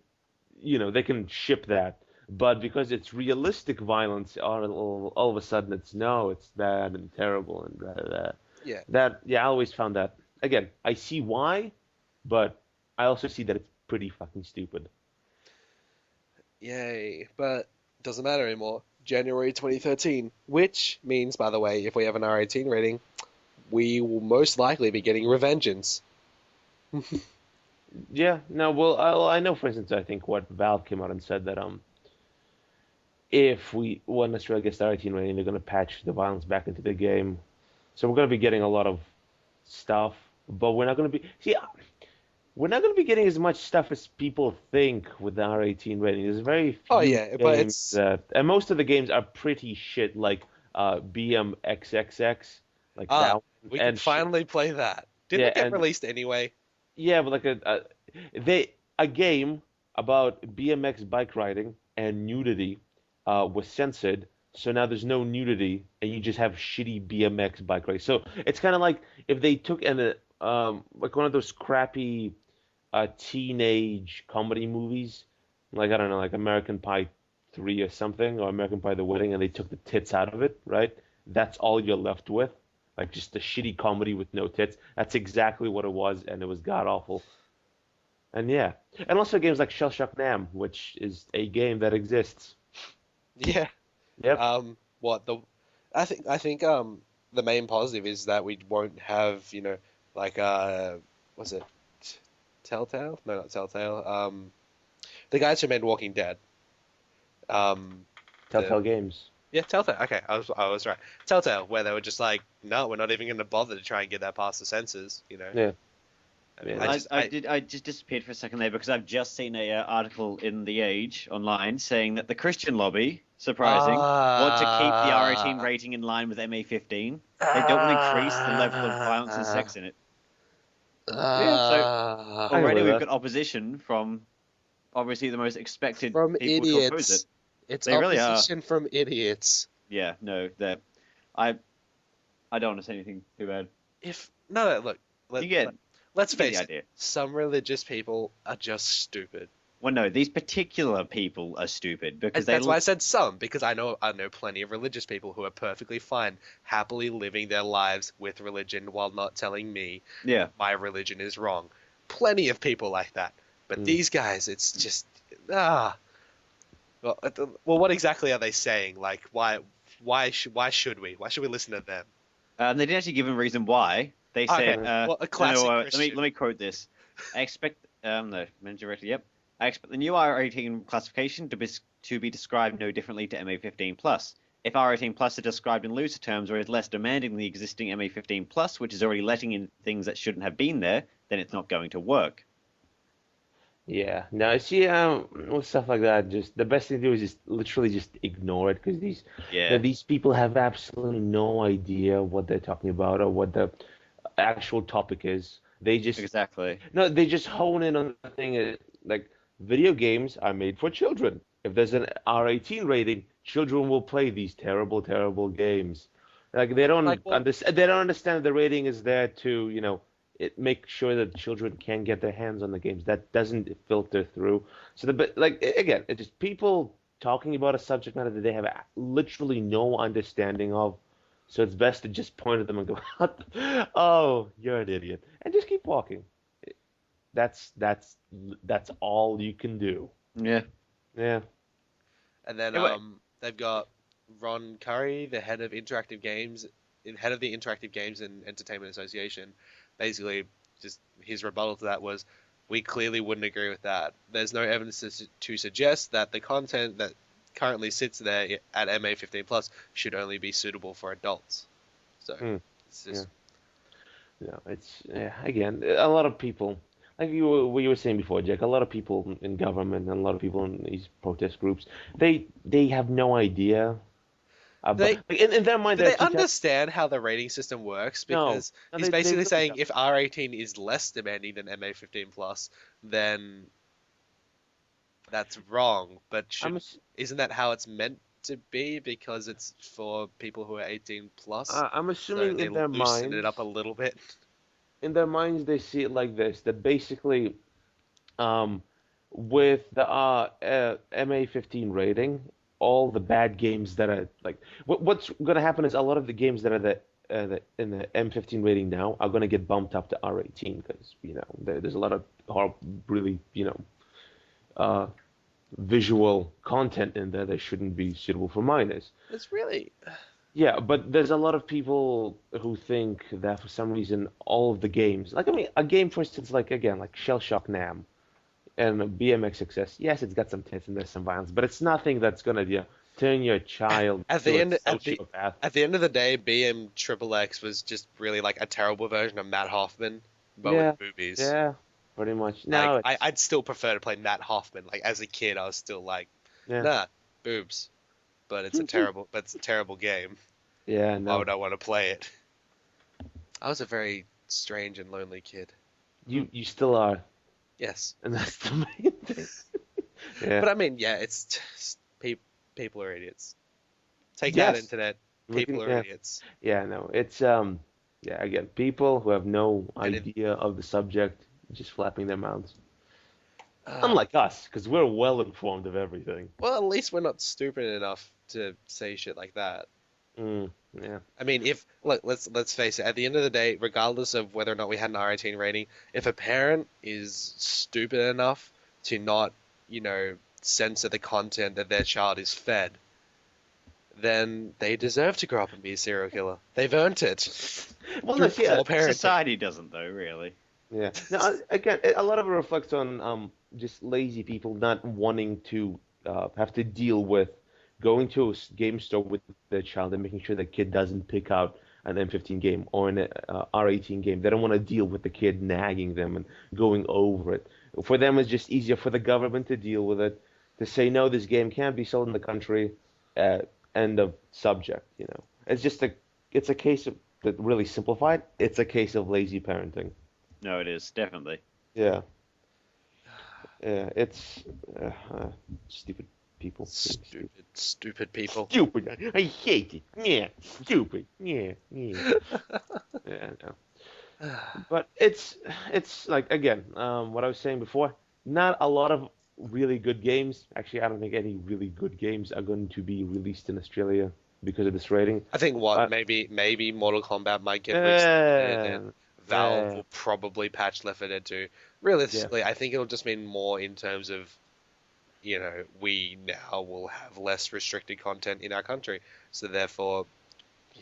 they can ship that. But because it's realistic violence, all of a sudden it's bad and terrible and blah, blah, blah. Yeah. I always found that. Again, I see why, but I also see that it's pretty fucking stupid. Yay. But doesn't matter anymore. January 2013, which means, by the way, if we have an R18 rating, we will most likely be getting Revengeance. Yeah, no, well, I know, for instance, I think what Valve came out and said that if when Australia gets the 18 rating, they're going to patch the violence back into the game. So we're going to be getting a lot of stuff, but we're not going to be getting as much stuff as people think with the R18 rating. There's very few Oh, yeah, but games and most of the games are pretty shit, like BMXXX, like Ah, that one, We can and finally play that. Didn't Yeah, it get and- released anyway? yeah, but like a game about BMX bike riding and nudity was censored, So now there's no nudity, and you just have shitty BMX bike race. So it's kind of like if they took like one of those crappy teenage comedy movies, like I don't know, like American Pie 3 or something, or American Pie the Wedding, and they took the tits out of it, right? That's all you're left with, like just a shitty comedy with no tits. That's exactly what it was, and it was god awful. And yeah, and also games like Shell Shock Nam, which is a game that exists. Yeah. Yep. What the? I think the main positive is that we won't have like was it Telltale? No, not Telltale. The guys who made Walking Dead. The Telltale Games. Yeah, Telltale. Okay, I was right. Telltale, where they were just like, no, we're not even going to bother to try and get that past the censors. Yeah. I mean, Yeah. I just disappeared for a second there because I've just seen a article in The Age online saying that the Christian lobby, surprising, want to keep the R18 rating in line with MA15. They don't want to increase the level of violence and sex in it. I Already agree we've with got opposition from obviously the most expected from people to oppose it. idiots. It's They really are. opposition from idiots. Yeah, no, that I don't want to say anything too bad. No, look, You get let's you get face the it. idea. Some religious people are just stupid. Well, no, these particular people are stupid because That's why I said some, because I know plenty of religious people who are perfectly fine, happily living their lives with religion while not telling me yeah. my religion is wrong. Plenty of people like that. But these guys, it's just Well, what exactly are they saying? Like, why should we? Why should we listen to them? They didn't actually give a reason why. They said, well, a classic Christian. let me quote this. I expect, no, directly, yep. I expect the new R18 classification to be described no differently to MA15 plus. If R18 plus is described in looser terms or is less demanding than the existing MA15 plus, which is already letting in things that shouldn't have been there, then it's not going to work. Yeah. No, see, with stuff like that, just the best thing to do is just literally just ignore it because Yeah, these people have absolutely no idea what they're talking about or what the actual topic is. They just exactly. No, they just hone in on the thing like video games are made for children. If there's an R18 rating, children will play these terrible, terrible games. Like they don't Like, well, understand. They don't understand the rating is there to, make sure that children can get their hands on the games. That doesn't filter through. So again, it's just people talking about a subject matter that they have literally no understanding of. So it's best to just point at them and go, "Oh, you're an idiot," and just keep walking. That's all you can do. Yeah. Yeah. And then Yeah, they've got Ron Curry, the head of interactive games, head of the Interactive Games and Entertainment Association. Basically, just his rebuttal to that was, we clearly wouldn't agree with that. There's no evidence to suggest that the content that currently sits there at MA15 plus should only be suitable for adults. So it's just It's again a lot of people like what you were saying before, Jack. A lot of people in government and a lot of people in these protest groups, they have no idea. They Like, in their mind, do they're they two understand how the rating system works? No. Because No, he's they basically really saying don't. if R18 is less demanding than MA15 plus, then that's wrong. But isn't that how it's meant to be? Because it's for people who are 18 plus. I'm So assuming they in their loosen minds, it up a little bit. they see it like this: that basically, um, with the MA15 rating, all the bad games that are like what's going to happen is a lot of the games that are in the M15 rating now are going to get bumped up to R18 because there's a lot of really uh, visual content in there that shouldn't be suitable for minors. It's really Yeah, but there's a lot of people who think that for some reason all of the games, like I mean, a game for instance, like again, like Shell Shock Nam and BMX Success, yes, it's got some tits and there's some violence, but it's nothing that's gonna turn your child at to the a end sociopath. at the end of the day, BM Triple X was just really like a terrible version of Matt Hoffman, but Yeah, with boobies. Yeah, pretty much. No, Like, I'd still prefer to play Matt Hoffman. Like as a kid, I was still like, yeah, nah, boobs. But it's a terrible game. yeah, Why no, would I want to play it? I was a very strange and lonely kid. you still are, Yes, and that's the main thing. Yeah, but I mean, yeah, it's just, people are idiots. Take that, Yes. internet. We People can- are yeah. idiots. Yeah, no, it's yeah, again, people who have no And it- idea of the subject just flapping their mouths. Uh, Unlike us, because we're well informed of everything. well, at least we're not stupid enough to say shit like that. Yeah. I mean, if look, let's face it. At the end of the day, regardless of whether or not we had an R18 rating, if a parent is stupid enough to not, censor the content that their child is fed, then they deserve to grow up and be a serial killer. They've earned it. Well, Through no, see, poor parenting. Society doesn't though, really. yeah. Now, again, a lot of it reflects on just lazy people not wanting to have to deal with going to a game store with their child and making sure the kid doesn't pick out an M15 game or an R18 game. They don't want to deal with the kid nagging them and going over it. For them, it's just easier for the government to deal with it, to say, no, this game can't be sold in the country, end of subject, It's just it's a case of, that really simplified, it's a case of lazy parenting. No, it is definitely. Yeah. Yeah, it's stupid people. Stupid people. Stupid. I hate it. Yeah, stupid. Yeah. Yeah, no. But it's like, again, what I was saying before, not a lot of really good games. Actually, I don't think any really good games are going to be released in Australia because of this rating. I think maybe Mortal Kombat might get restarted and Valve will probably patch Left 4 Dead 2. Realistically, I think it'll just mean more in terms of, we now will have less restricted content in our country. So therefore,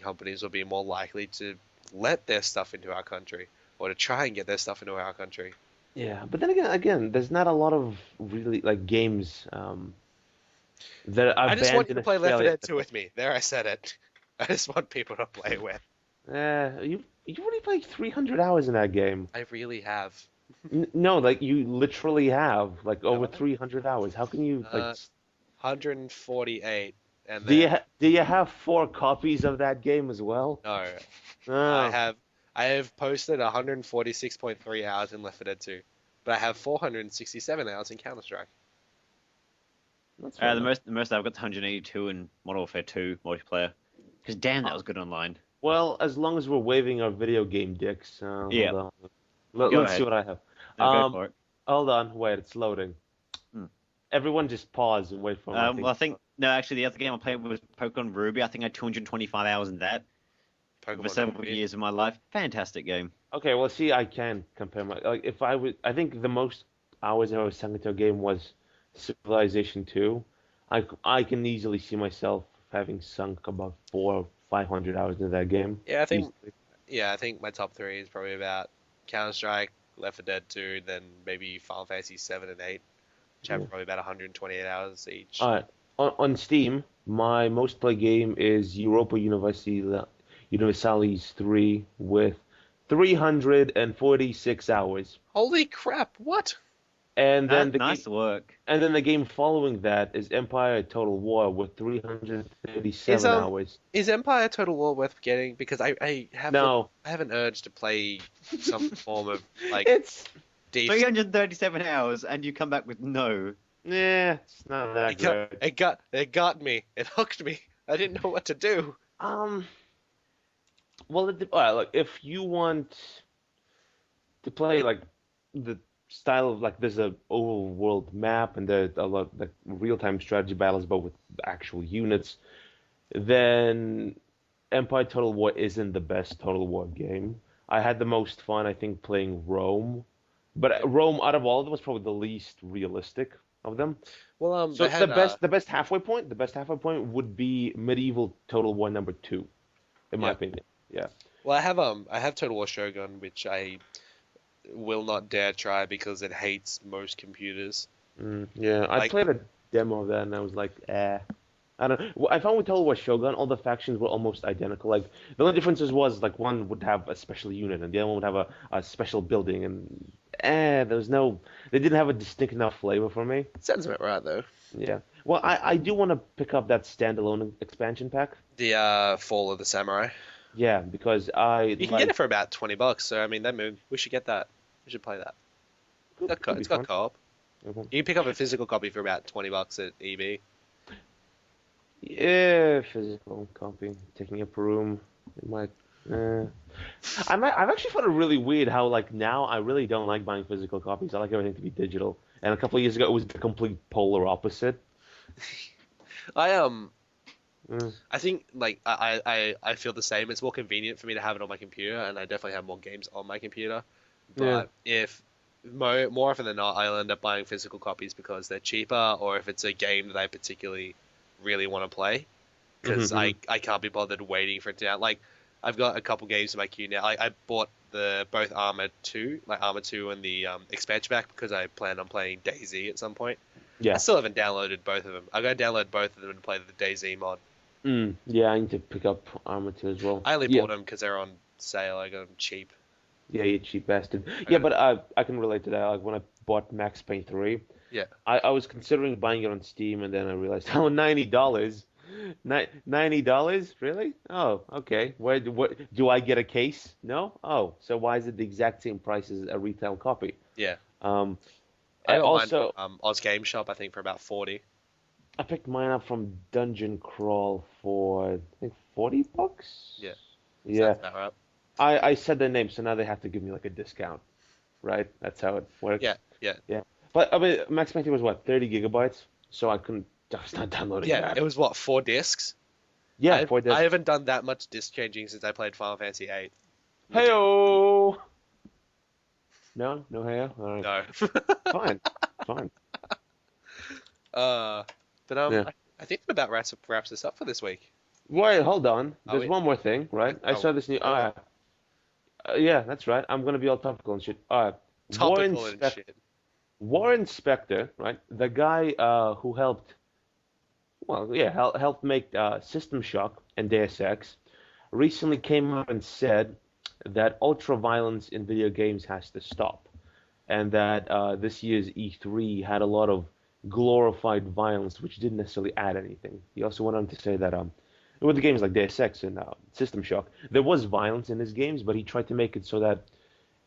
companies will be more likely to let their stuff into our country or to try and get their stuff into our country. Yeah, but then again, there's not a lot of really like games that are I just banned want you in to play Left 4 Australia. Dead 2 with me. There, I said it. I just want people to play with. You already played 300 hours in that game. I really have. No, like you literally have like over I? 300 hours. How can you like? 148, and Do then you have 4 copies of that game as well? no, Oh. I have posted 146.3 hours in Left 4 Dead 2, but I have 467 hours in Counter Strike. That's fair The enough. most I've got 182 in Modern Warfare 2 multiplayer. Because damn, that was good online. Well, as long as we're waving our video game dicks. Yeah. Hold on. Go Let's see ahead. what I have. No, go for it. Hold on, wait, it's loading. Hmm. Everyone just pause and wait for Well, I think no, actually, the other game I played was Pokemon Ruby. I think I had 225 hours in that for Pokemon several Ruby. years of my life. Fantastic game. Okay, well, see, I can compare my like if I was. I think the most hours I was sunk into a game was Civilization 2. I can easily see myself having sunk about 400 or 500 hours into that game. Yeah, Easily. I think my top 3 is probably about Counter Strike, Left 4 Dead 2, then maybe Final Fantasy 7 and 8, which have probably about 128 hours each. All right. On Steam, my most played game is Europa Universalis 3 with 346 hours. Holy crap! What? And then Nice work. and then the game following that is Empire Total War with 337 hours. Is Empire Total War worth getting? Because I have No, I have an urge to play some form of like it's 337 hours, and you come back with no. it's not that good. It got me. It hooked me. I didn't know what to do. Well, all right, look, if you want to play like the style of like there's a overworld map and there's a lot like real-time strategy battles, but with actual units, then Empire Total War isn't the best Total War game. I had the most fun, I think, playing Rome, but Rome out of all of them was probably the least realistic of them. Well, So they had, the best halfway point would be Medieval Total War number 2, in my Yeah. opinion. Yeah. well, I have Total War Shogun, which I will not dare try because it hates most computers. Yeah, I Like- played a demo of that and I was like, eh. I don't. Well, I found with Total War Shogun, all the factions were almost identical. Like the only differences was like one would have a special unit and the other one would have a special building, and there was no. They didn't have a distinct enough flavor for me. Sounds about right though. Yeah. Well, I do want to pick up that standalone expansion pack. The Fall of the Samurai. Yeah, because You can get it for about $20. So I mean, we should get that. We should play that. It's got co-op. Okay. You can pick up a physical copy for about $20 at EB. Yeah, physical copy, taking up room. It might. Uh, I've actually found it really weird how like now I really don't like buying physical copies. I like everything to be digital. And a couple of years ago, it was the complete polar opposite. I Mm, I think like I feel the same. It's more convenient for me to have it on my computer, and I definitely have more games on my computer. yeah. But if more often than not, I'll end up buying physical copies because they're cheaper, or if it's a game that I particularly really want to play, because Hmm. I can't be bothered waiting for it to out. Like I've got a couple games in my queue now. I bought the both Armor 2, like Armor 2 and the expansion pack because I plan on playing DayZ at some point. I Yeah. still haven't downloaded both of them. I'm gonna download both of them and play the DayZ mod. Yeah, I need to pick up Armor 2 as well. I only Yeah. bought them because they're on sale. I got them cheap. Yeah, you cheap bastard. I Yeah, got but I can relate to that. Like when I bought Max Payne 3, Yeah. I was considering buying it on Steam, and then I realized, oh, $90. $90? Really? Oh, okay. What do I get a case? No? Oh, so why is it the exact same price as a retail copy? Yeah. Um, I got mine Also, from Oz Game Shop, I think, for about 40. I picked mine up from Dungeon Crawl for I think $40. Yeah. Yeah, Sounds about right. I said the name, so now they have to give me like a discount, right? That's how it Yeah. works. Yeah. Yeah, but I mean, Max Payne 2 was what, 30 gigabytes? So I was not downloading Yeah. that. It was what, 4 discs? Yeah, I for I this. haven't done that much disc changing since I played Final Fantasy VIII. Legit. Heyo. No, no heyo. All right, No. fine, fine. uh, but Yeah. I think that about wraps us up for this week. Wait, hold on. Are There's we? one more thing, right? I Oh, saw this new. oh, Yeah, that's right. I'm gonna be all topical and shit. topical and shit. Warren Spector, right? The guy who helped, well, yeah, helped make System Shock and Deus Ex, recently came out and said that ultra violence in video games has to stop, and that this year's E3 had a lot of glorified violence, which didn't necessarily add anything. He also went on to say that with the games like Deus Ex and System Shock, there was violence in his games, but he tried to make it so that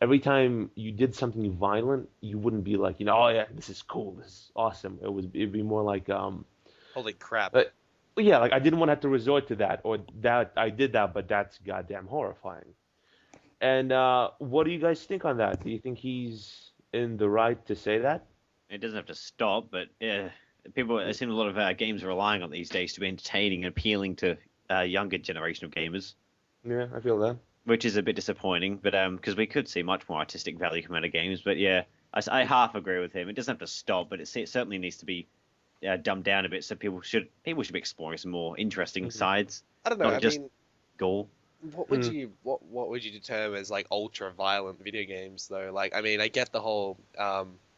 every time you did something violent, you wouldn't be like, oh yeah, this is cool, this is awesome. It'd be more like, Holy crap. uh, yeah, like I didn't want to have to resort to that, or that I did that, but that's goddamn horrifying. And what do you guys think on that? Do you think he's in the right to say that? It doesn't have to stop, but yeah, people. It seems a lot of games are relying on these days to be entertaining and appealing to younger generation of gamers, Yeah, I feel that. which is a bit disappointing. But because we could see much more artistic value come out of games. But yeah, I half agree with him. It doesn't have to stop, but it certainly needs to be dumbed down a bit, so people should be exploring some more interesting Mhm. sides, I don't know. not I just mean, gore. what would you determine as like ultra violent video games though? Like, I mean, I get the whole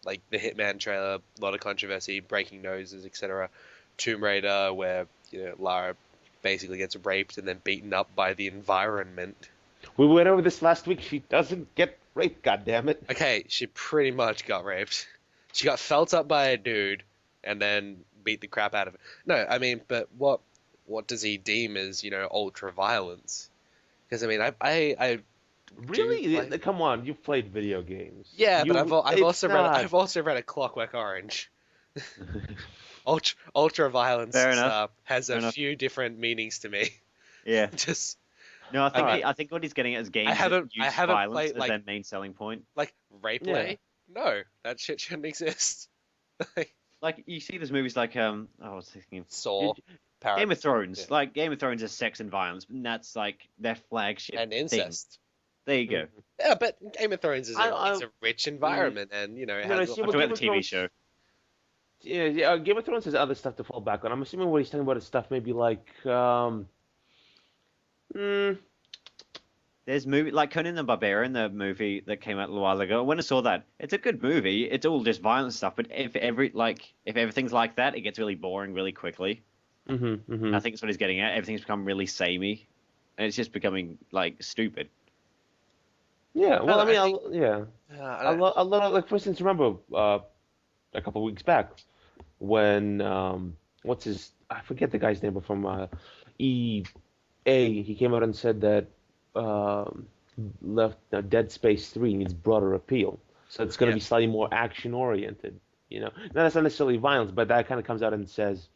like the Hitman trailer, a lot of controversy, breaking noses, etc. Tomb Raider, where Lara basically gets raped and then beaten up by the environment. We went over this last week. She doesn't get raped, goddammit. Okay, she pretty much got raped. She got felt up by a dude and then beat the crap out of it. No, I mean, but what does he deem as ultra violence? Because I mean, I Really? do play. Come on, you've played video games. Yeah, but I've It's also not. read A Clockwork Orange. Ultra violence Fair enough. has Fair a enough. few different meanings to me. Yeah. Just No, I think Alright. I think what he's getting at is games I that haven't use played violence as like their main selling point. rape Yeah. play. No, that shit shouldn't exist. Like, Like you see, there's movies like I was thinking Saw, Parrot, Game of Thrones. yeah. Like Game of Thrones is sex and violence, and that's like their flagship and thing. incest. There you go. Yeah, but Game of Thrones is I- it's a rich environment, and it No, no, has. see, I'm but talking Game about of the TV Thrones- show. Yeah, Game of Thrones has other stuff to fall back on. I'm assuming what he's talking about is stuff maybe like, mm, There's movie like Conan the Barbarian, the movie that came out a little while ago. When I saw that, it's a good movie. It's all just violent stuff, but if everything's like that, it gets really boring really quickly. I think that's what he's getting at. Everything's become really samey, and it's just becoming like stupid. Yeah, well, No, I mean, I think- yeah, I a lot of like, for instance, remember a couple of weeks back when what's his? I forget the guy's name, but from EA, he came out and said that Dead Space 3 needs broader appeal, so it's going to Yeah. be slightly more action oriented. Not necessarily violence, but that kind of comes out and says,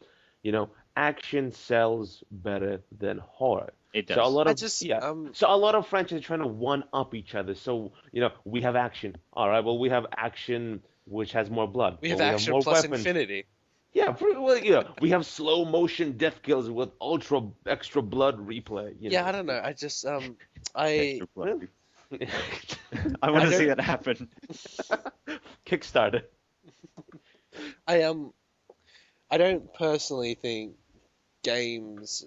action sells better than horror. It So a does. lot I of just yeah. So a lot of franchises are trying to one up each other. So we have action. All right, well we have action which has more blood. we Well have we have action more plus weapons. infinity. Yeah, well we have slow motion death kills with ultra extra blood replay. Yeah, I don't know. I just I Extra blood. Well, I I want to see don't that happen. Kickstarter. I I don't personally think games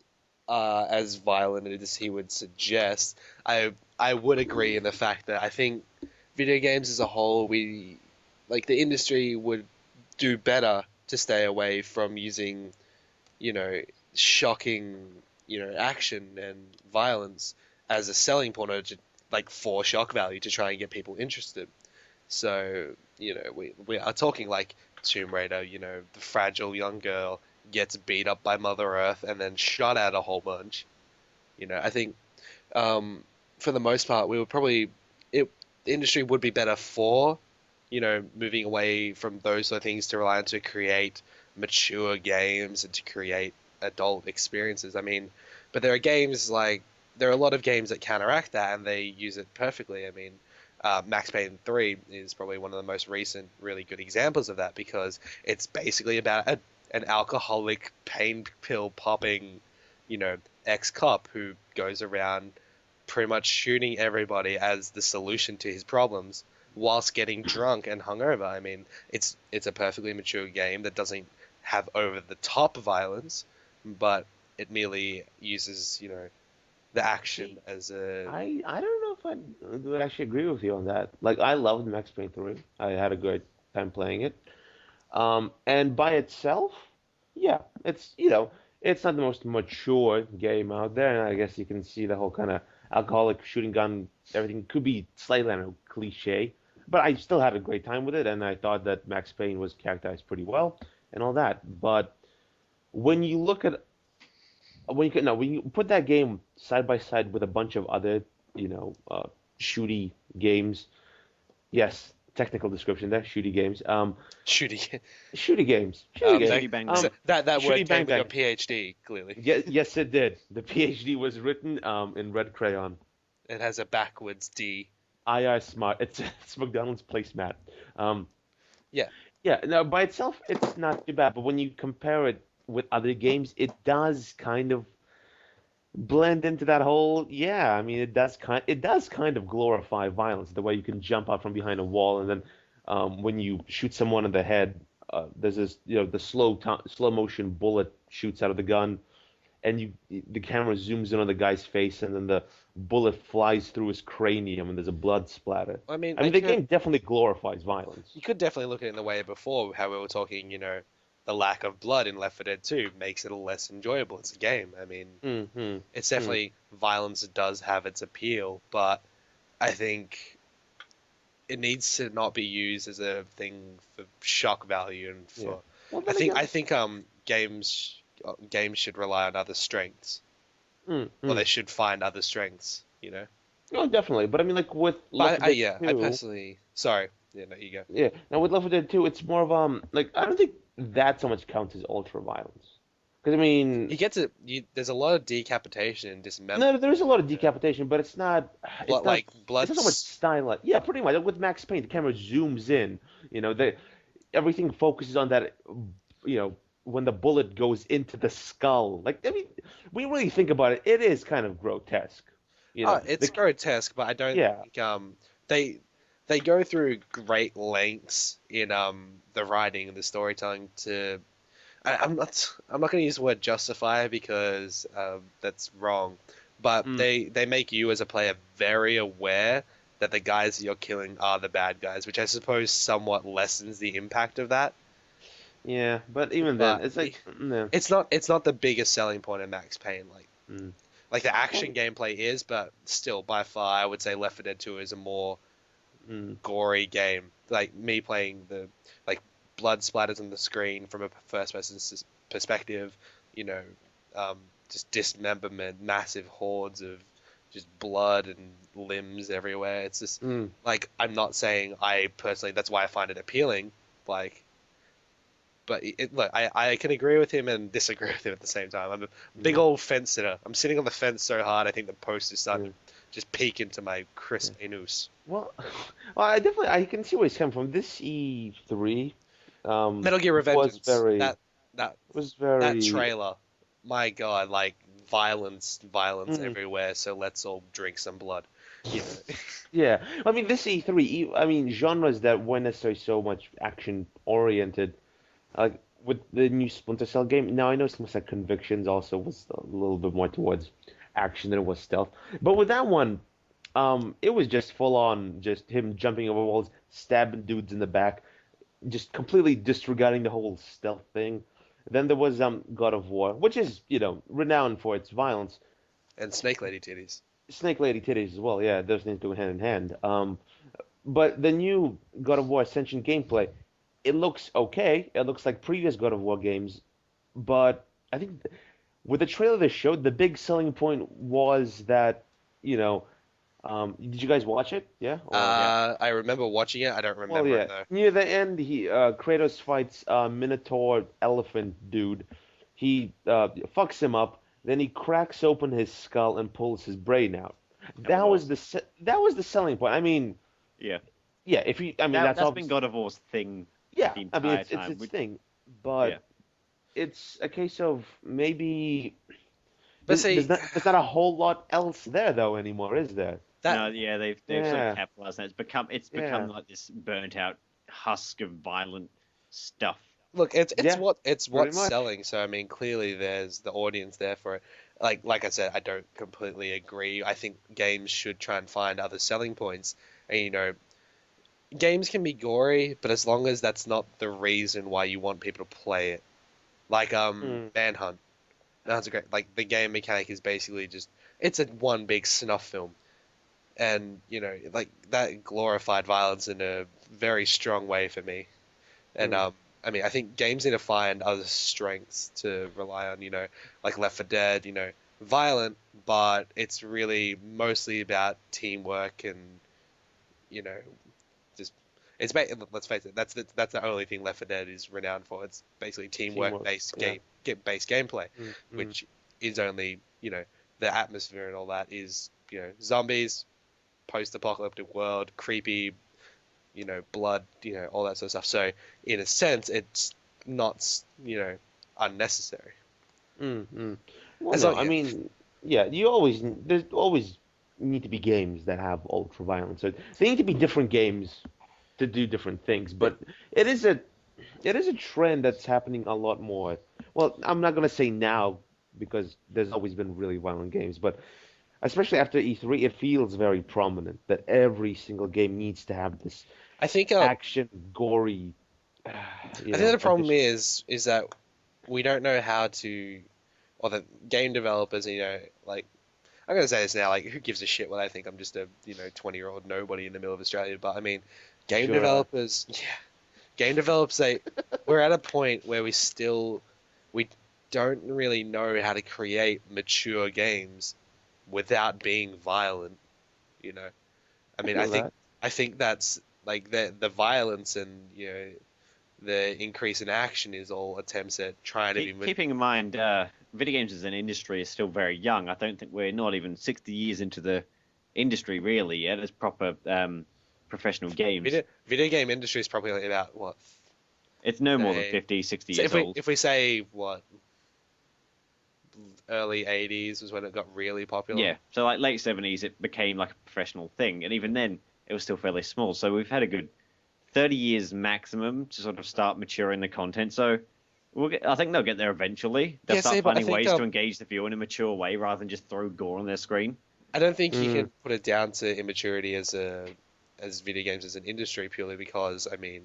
are as violent as he would suggest. I would agree in the fact that I think video games as a whole, we like the industry would do better to stay away from using, you know, shocking, action and violence as a selling point or like for shock value to try and get people interested. So, we are talking like Tomb Raider, the fragile young girl gets beat up by Mother Earth and then shot at a whole bunch. I think for the most part, we would probably the industry would be better for, moving away from those sort of things to rely on to create mature games and to create adult experiences. I mean, but there are a lot of games that counteract that and they use it perfectly. I mean, Max Payne 3 is probably one of the most recent really good examples of that because it's basically about an alcoholic pain pill popping, ex-cop who goes around pretty much shooting everybody as the solution to his problems whilst getting drunk and hungover. I mean, it's a perfectly mature game that doesn't have over the top violence, but it merely uses, the action as a I don't know if I would actually agree with you on that. Like I loved Max Payne 3. I had a great time playing it. And by itself, yeah, it's not the most mature game out there, and I guess you can see the whole kind of alcoholic shooting gun, everything could be slightly, I don't know, cliche, but I still had a great time with it, and I thought that Max Payne was characterized pretty well and all that. But when you look at when you put that game side by side with a bunch of other, shooty games, yes, technical description there, shooty games, shooting. shooty games, Shooty bang So bang. that shooty word came bang with your bang. PhD, clearly. Yes, it did. The PhD was written in red crayon. It has a backwards D. IR Smart. It's McDonald's placemat. Um, Yeah. yeah, no, by itself, it's not too bad. But when you compare it with other games, it does kind of blend into that whole. Yeah, I mean, it does kind of glorify violence. The way you can jump out from behind a wall, and then when you shoot someone in the head, there's this, the slow motion bullet shoots out of the gun, and the camera zooms in on the guy's face, and then the bullet flies through his cranium, and there's a blood splatter. I mean, I mean, the game definitely glorifies violence. you could definitely look at it in the way before, how we were talking, the lack of blood in Left 4 Dead 2 makes it less enjoyable as a game. I mean, Mm-hmm. it's definitely violence does have its appeal, but I think it needs to not be used as a thing for shock value and for. Yeah. Well, I then think again, I think games should rely on other strengths, or mm-hmm. they should find other strengths. Oh, definitely. But I mean, like with Left But 4 Dead I 2, personally, sorry, no, you go. yeah. Now with Left 4 Dead 2, it's more of like I don't think that so much counts as ultra violence. Because I mean, There's a lot of decapitation and no, dismemberment. there's a lot of decapitation, but it's not. It's Blood, not. like blood. It's not so much stylized. Yeah, pretty much. Like with Max Payne, the camera zooms in. Everything focuses on that. You know, when the bullet goes into the skull. Like I mean, when you really think about it, it is kind of grotesque. It's grotesque, but I don't Yeah. think they they go through great lengths in the writing and the storytelling to. I'm not going to use the word justify because that's wrong, but Mm. they make you as a player very aware that the guys that you're killing are the bad guys, which I suppose somewhat lessens the impact of that. Yeah, but even then, But it's like, no. it's not the biggest selling point in Max Payne. Mm. Like the action gameplay is, but still by far I would say Left 4 Dead 2 is a more Mm. gory game. Like me playing the like blood splatters on the screen from a first person perspective, you know, just dismemberment, massive hordes of just blood and limbs everywhere. It's just Mm. like I'm not saying I personally that's why I find it appealing. Like But look, I can agree with him and disagree with him at the same time. I'm a big old fence sitter. I'm sitting on the fence so hard, I think the post is starting to just peek into my crisp anus. Well, I can see where he's coming from. This E3 Metal Gear was Revengeance. very That was that very trailer, my God, like violence Mm. everywhere. So let's all drink some blood. You know? Yeah. I mean, this E3, I mean, genres that weren't necessarily so much action oriented, like with the new Splinter Cell game. Now I know Splinter Cell Convictions also was a little bit more towards action than it was stealth, but with that one, it was just full on, just him jumping over walls, stabbing dudes in the back, just completely disregarding the whole stealth thing. Then there was God of War, which is, renowned for its violence. And Snake Lady titties. Snake Lady titties as well, yeah, those things go hand in hand. But the new God of War Ascension gameplay, it looks okay. It looks like previous God of War games, but I think with the trailer they showed, the big selling point was that, you know, did you guys watch it? Yeah? I remember watching it. I don't Well, remember yeah. it though. Near the end, Kratos fights Minotaur elephant dude. He fucks him up. Then he cracks open his skull and pulls his brain out. That was the selling point. I mean, Yeah. yeah. That's That's obvious. been God of War's thing Yeah. the I mean, entire it's time. its thing, but Yeah. it's a case of maybe But see, there's not a whole lot else there though anymore, is there? No, yeah, they've sort Yeah. of capitalized on it. It's become like this burnt out husk of violent stuff. look, it's Yeah, what's pretty much. selling. So I mean, clearly there's the audience there for it. Like I said, I don't completely agree. I think games should try and find other selling points. And games can be gory, but as long as that's not the reason why you want people to play it. Like Manhunt. That's a great. Like the game mechanic is basically just it's a one big snuff film, and like that glorified violence in a very strong way for me. And I mean, I think games need to find other strengths to rely on. Like Left 4 Dead. Violent, but it's really mostly about teamwork and just let's face it, that's the only thing Left 4 Dead is renowned for. It's basically teamwork based yeah. based gameplay, Mm. which is only the atmosphere and all that is zombies, post-apocalyptic world, creepy, blood, all that sort of stuff. So in a sense, it's not unnecessary. Well, As no, long- I mean, yeah, there's always need to be games that have ultra violence. So they need to be different games to do different things. But it is a trend that's happening a lot more. Well, I'm not gonna say now because there's always been really violent games, but especially after E3, it feels very prominent that every single game needs to have this I think action, gory. I think the problem addition. is that we don't know how to, or the game developers, like I'm gonna say this now, like who gives a shit what I think? I'm just a 20-year-old nobody in the middle of Australia, but I mean, game Sure. developers, game developers, we're at a point where we don't really know how to create mature games without being violent. I mean, feel that. I think that's like the violence and the increase in action is all attempts at trying to be. Keeping in mind, video games as an industry is still very young. I don't think we're not even 60 years into the industry really yet as proper professional games. Video game industry is probably like about what? It's no more than Say- 50, 60 So years old. if we say what, early 80s was when it got really popular. Yeah, so like late 70s, it became like a professional thing, and even then, it was still fairly small. So we've had a good 30 years maximum to sort of start maturing the content. So I think they'll get there eventually. They'll Yeah, start see, but I finding think, ways to engage the viewer in a mature way rather than just throw gore on their screen. I don't think you can put it down to immaturity as video games as an industry purely because I mean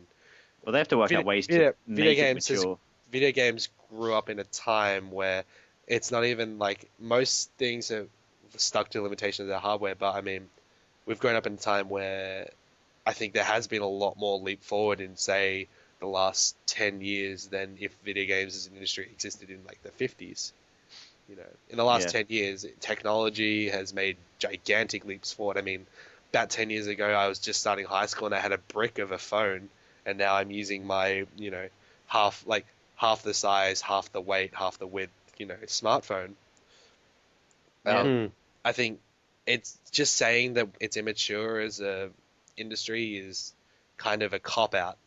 Well, they have to work out ways to make it mature. video games grew up in a time where it's not even like most things are stuck to limitations of their hardware, but I mean, we've grown up in a time where I think there has been a lot more leap forward in, say, the last 10 years than if video games as an industry existed in like the 50s. In the last 10 years, technology has made gigantic leaps forward. I mean, about 10 years ago, I was just starting high school and I had a brick of a phone, and now I'm using my, half the size, half the weight, half the width, smartphone. I think it's just saying that it's immature as a industry is kind of a cop out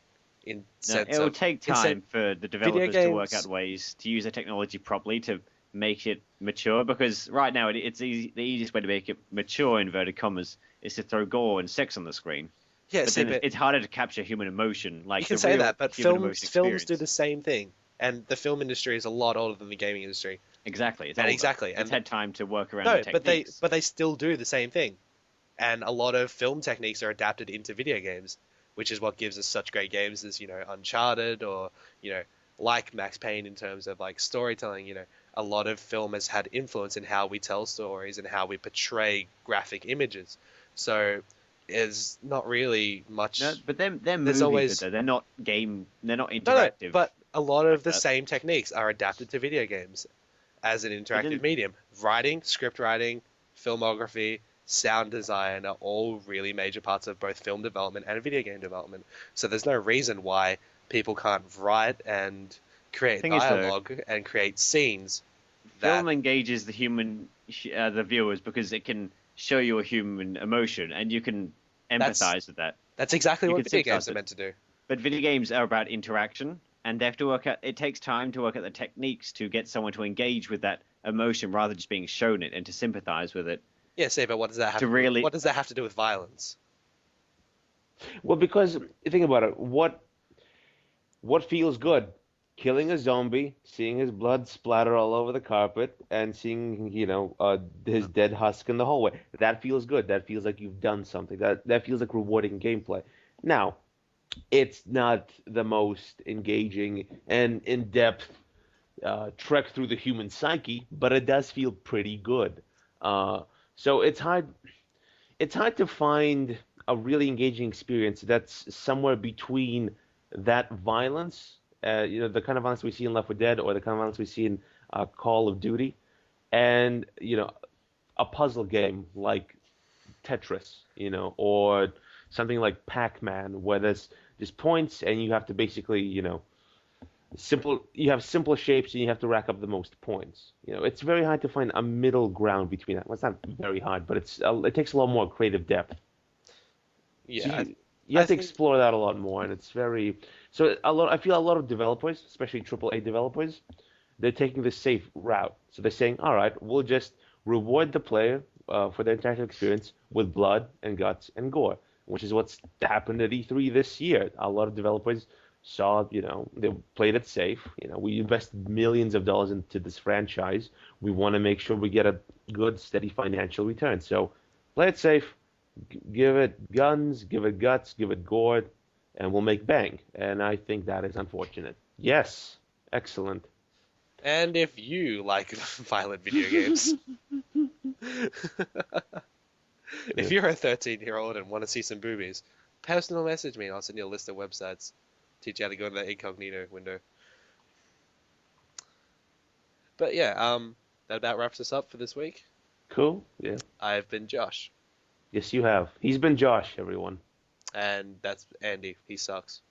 in No, sense it'll of take time for the developers to work out ways to use the technology properly to make it mature. Because right now, it's easy, the easiest way to make it mature, inverted commas, is to throw gore and sex on the screen. yeah. But See, then it's harder to capture human emotion, like you can the say real that, but human emotion films do experience. the same thing, and the film industry is a lot older than the gaming industry. Exactly. It's And older. exactly, It's and had time to work around no, the techniques. but they still do the same thing, and a lot of film techniques are adapted into video games, which is what gives us such great games as Uncharted or like Max Payne in terms of like storytelling. A lot of film has had influence in how we tell stories and how we portray graphic images. So there's not really much. No, but they're There's movie always good though. They're not game. They're not no, interactive. but a lot of like the that. same techniques are adapted to video games as an interactive medium. Writing, script writing, filmography, sound design are all really major parts of both film development and video game development. So there's no reason why people can't write and create Thing is, though, dialogue and create scenes Film that engages the the viewers because it can show you a human emotion, and you can empathize with that. that's exactly You what can video sympathize games are with it. meant to do. But video games are about interaction, and they have to work out. It takes time to work out the techniques to get someone to engage with that emotion rather than just being shown it and to sympathize with it. Yeah, see, but what does that have To to really- what does that have to do with violence? Well, because think about it, what feels good? Killing a zombie, seeing his blood splatter all over the carpet, and seeing his dead husk in the hallway. That feels good. That feels like you've done something. That feels like rewarding gameplay. Now, it's not the most engaging and in-depth trek through the human psyche, but it does feel pretty good. So it's hard. It's hard to find a really engaging experience that's somewhere between that violence, the kind of violence we see in Left 4 Dead, or the kind of violence we see in Call of Duty, and a puzzle game like Tetris, or something like Pac-Man, where there's points and you have to basically, you have simple shapes and you have to rack up the most points. It's very hard to find a middle ground between that. Well, it's not very hard, but it takes a lot more creative depth. Yeah, So you have to think- explore that a lot more, and it's very so I feel a lot of developers, especially AAA developers, they're taking the safe route. So they're saying, all right, we'll just reward the player for their interactive experience with blood and guts and gore, which is what's happened at E3 this year. A lot of developers saw, they played it safe. We invested millions of dollars into this franchise. We want to make sure we get a good, steady financial return. So play it safe. Give it guns, give it guts, give it gore, and we'll make bang. And I think that is unfortunate. Yes, excellent. And if you like violent video games, if you're a 13-year-old and want to see some boobies, personal message me and I'll send you a list of websites. Teach you how to go in the incognito window. But yeah, that about wraps us up for this week. Cool. Yeah. I've been Josh. Yes, you have. He's been Josh, everyone. And that's Andy. He sucks.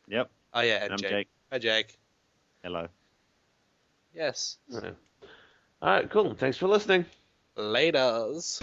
Yep. Oh yeah, And and I'm Jake. Jake. Hi Jake. Hello. Yes. All right, cool. Thanks for listening. Laters.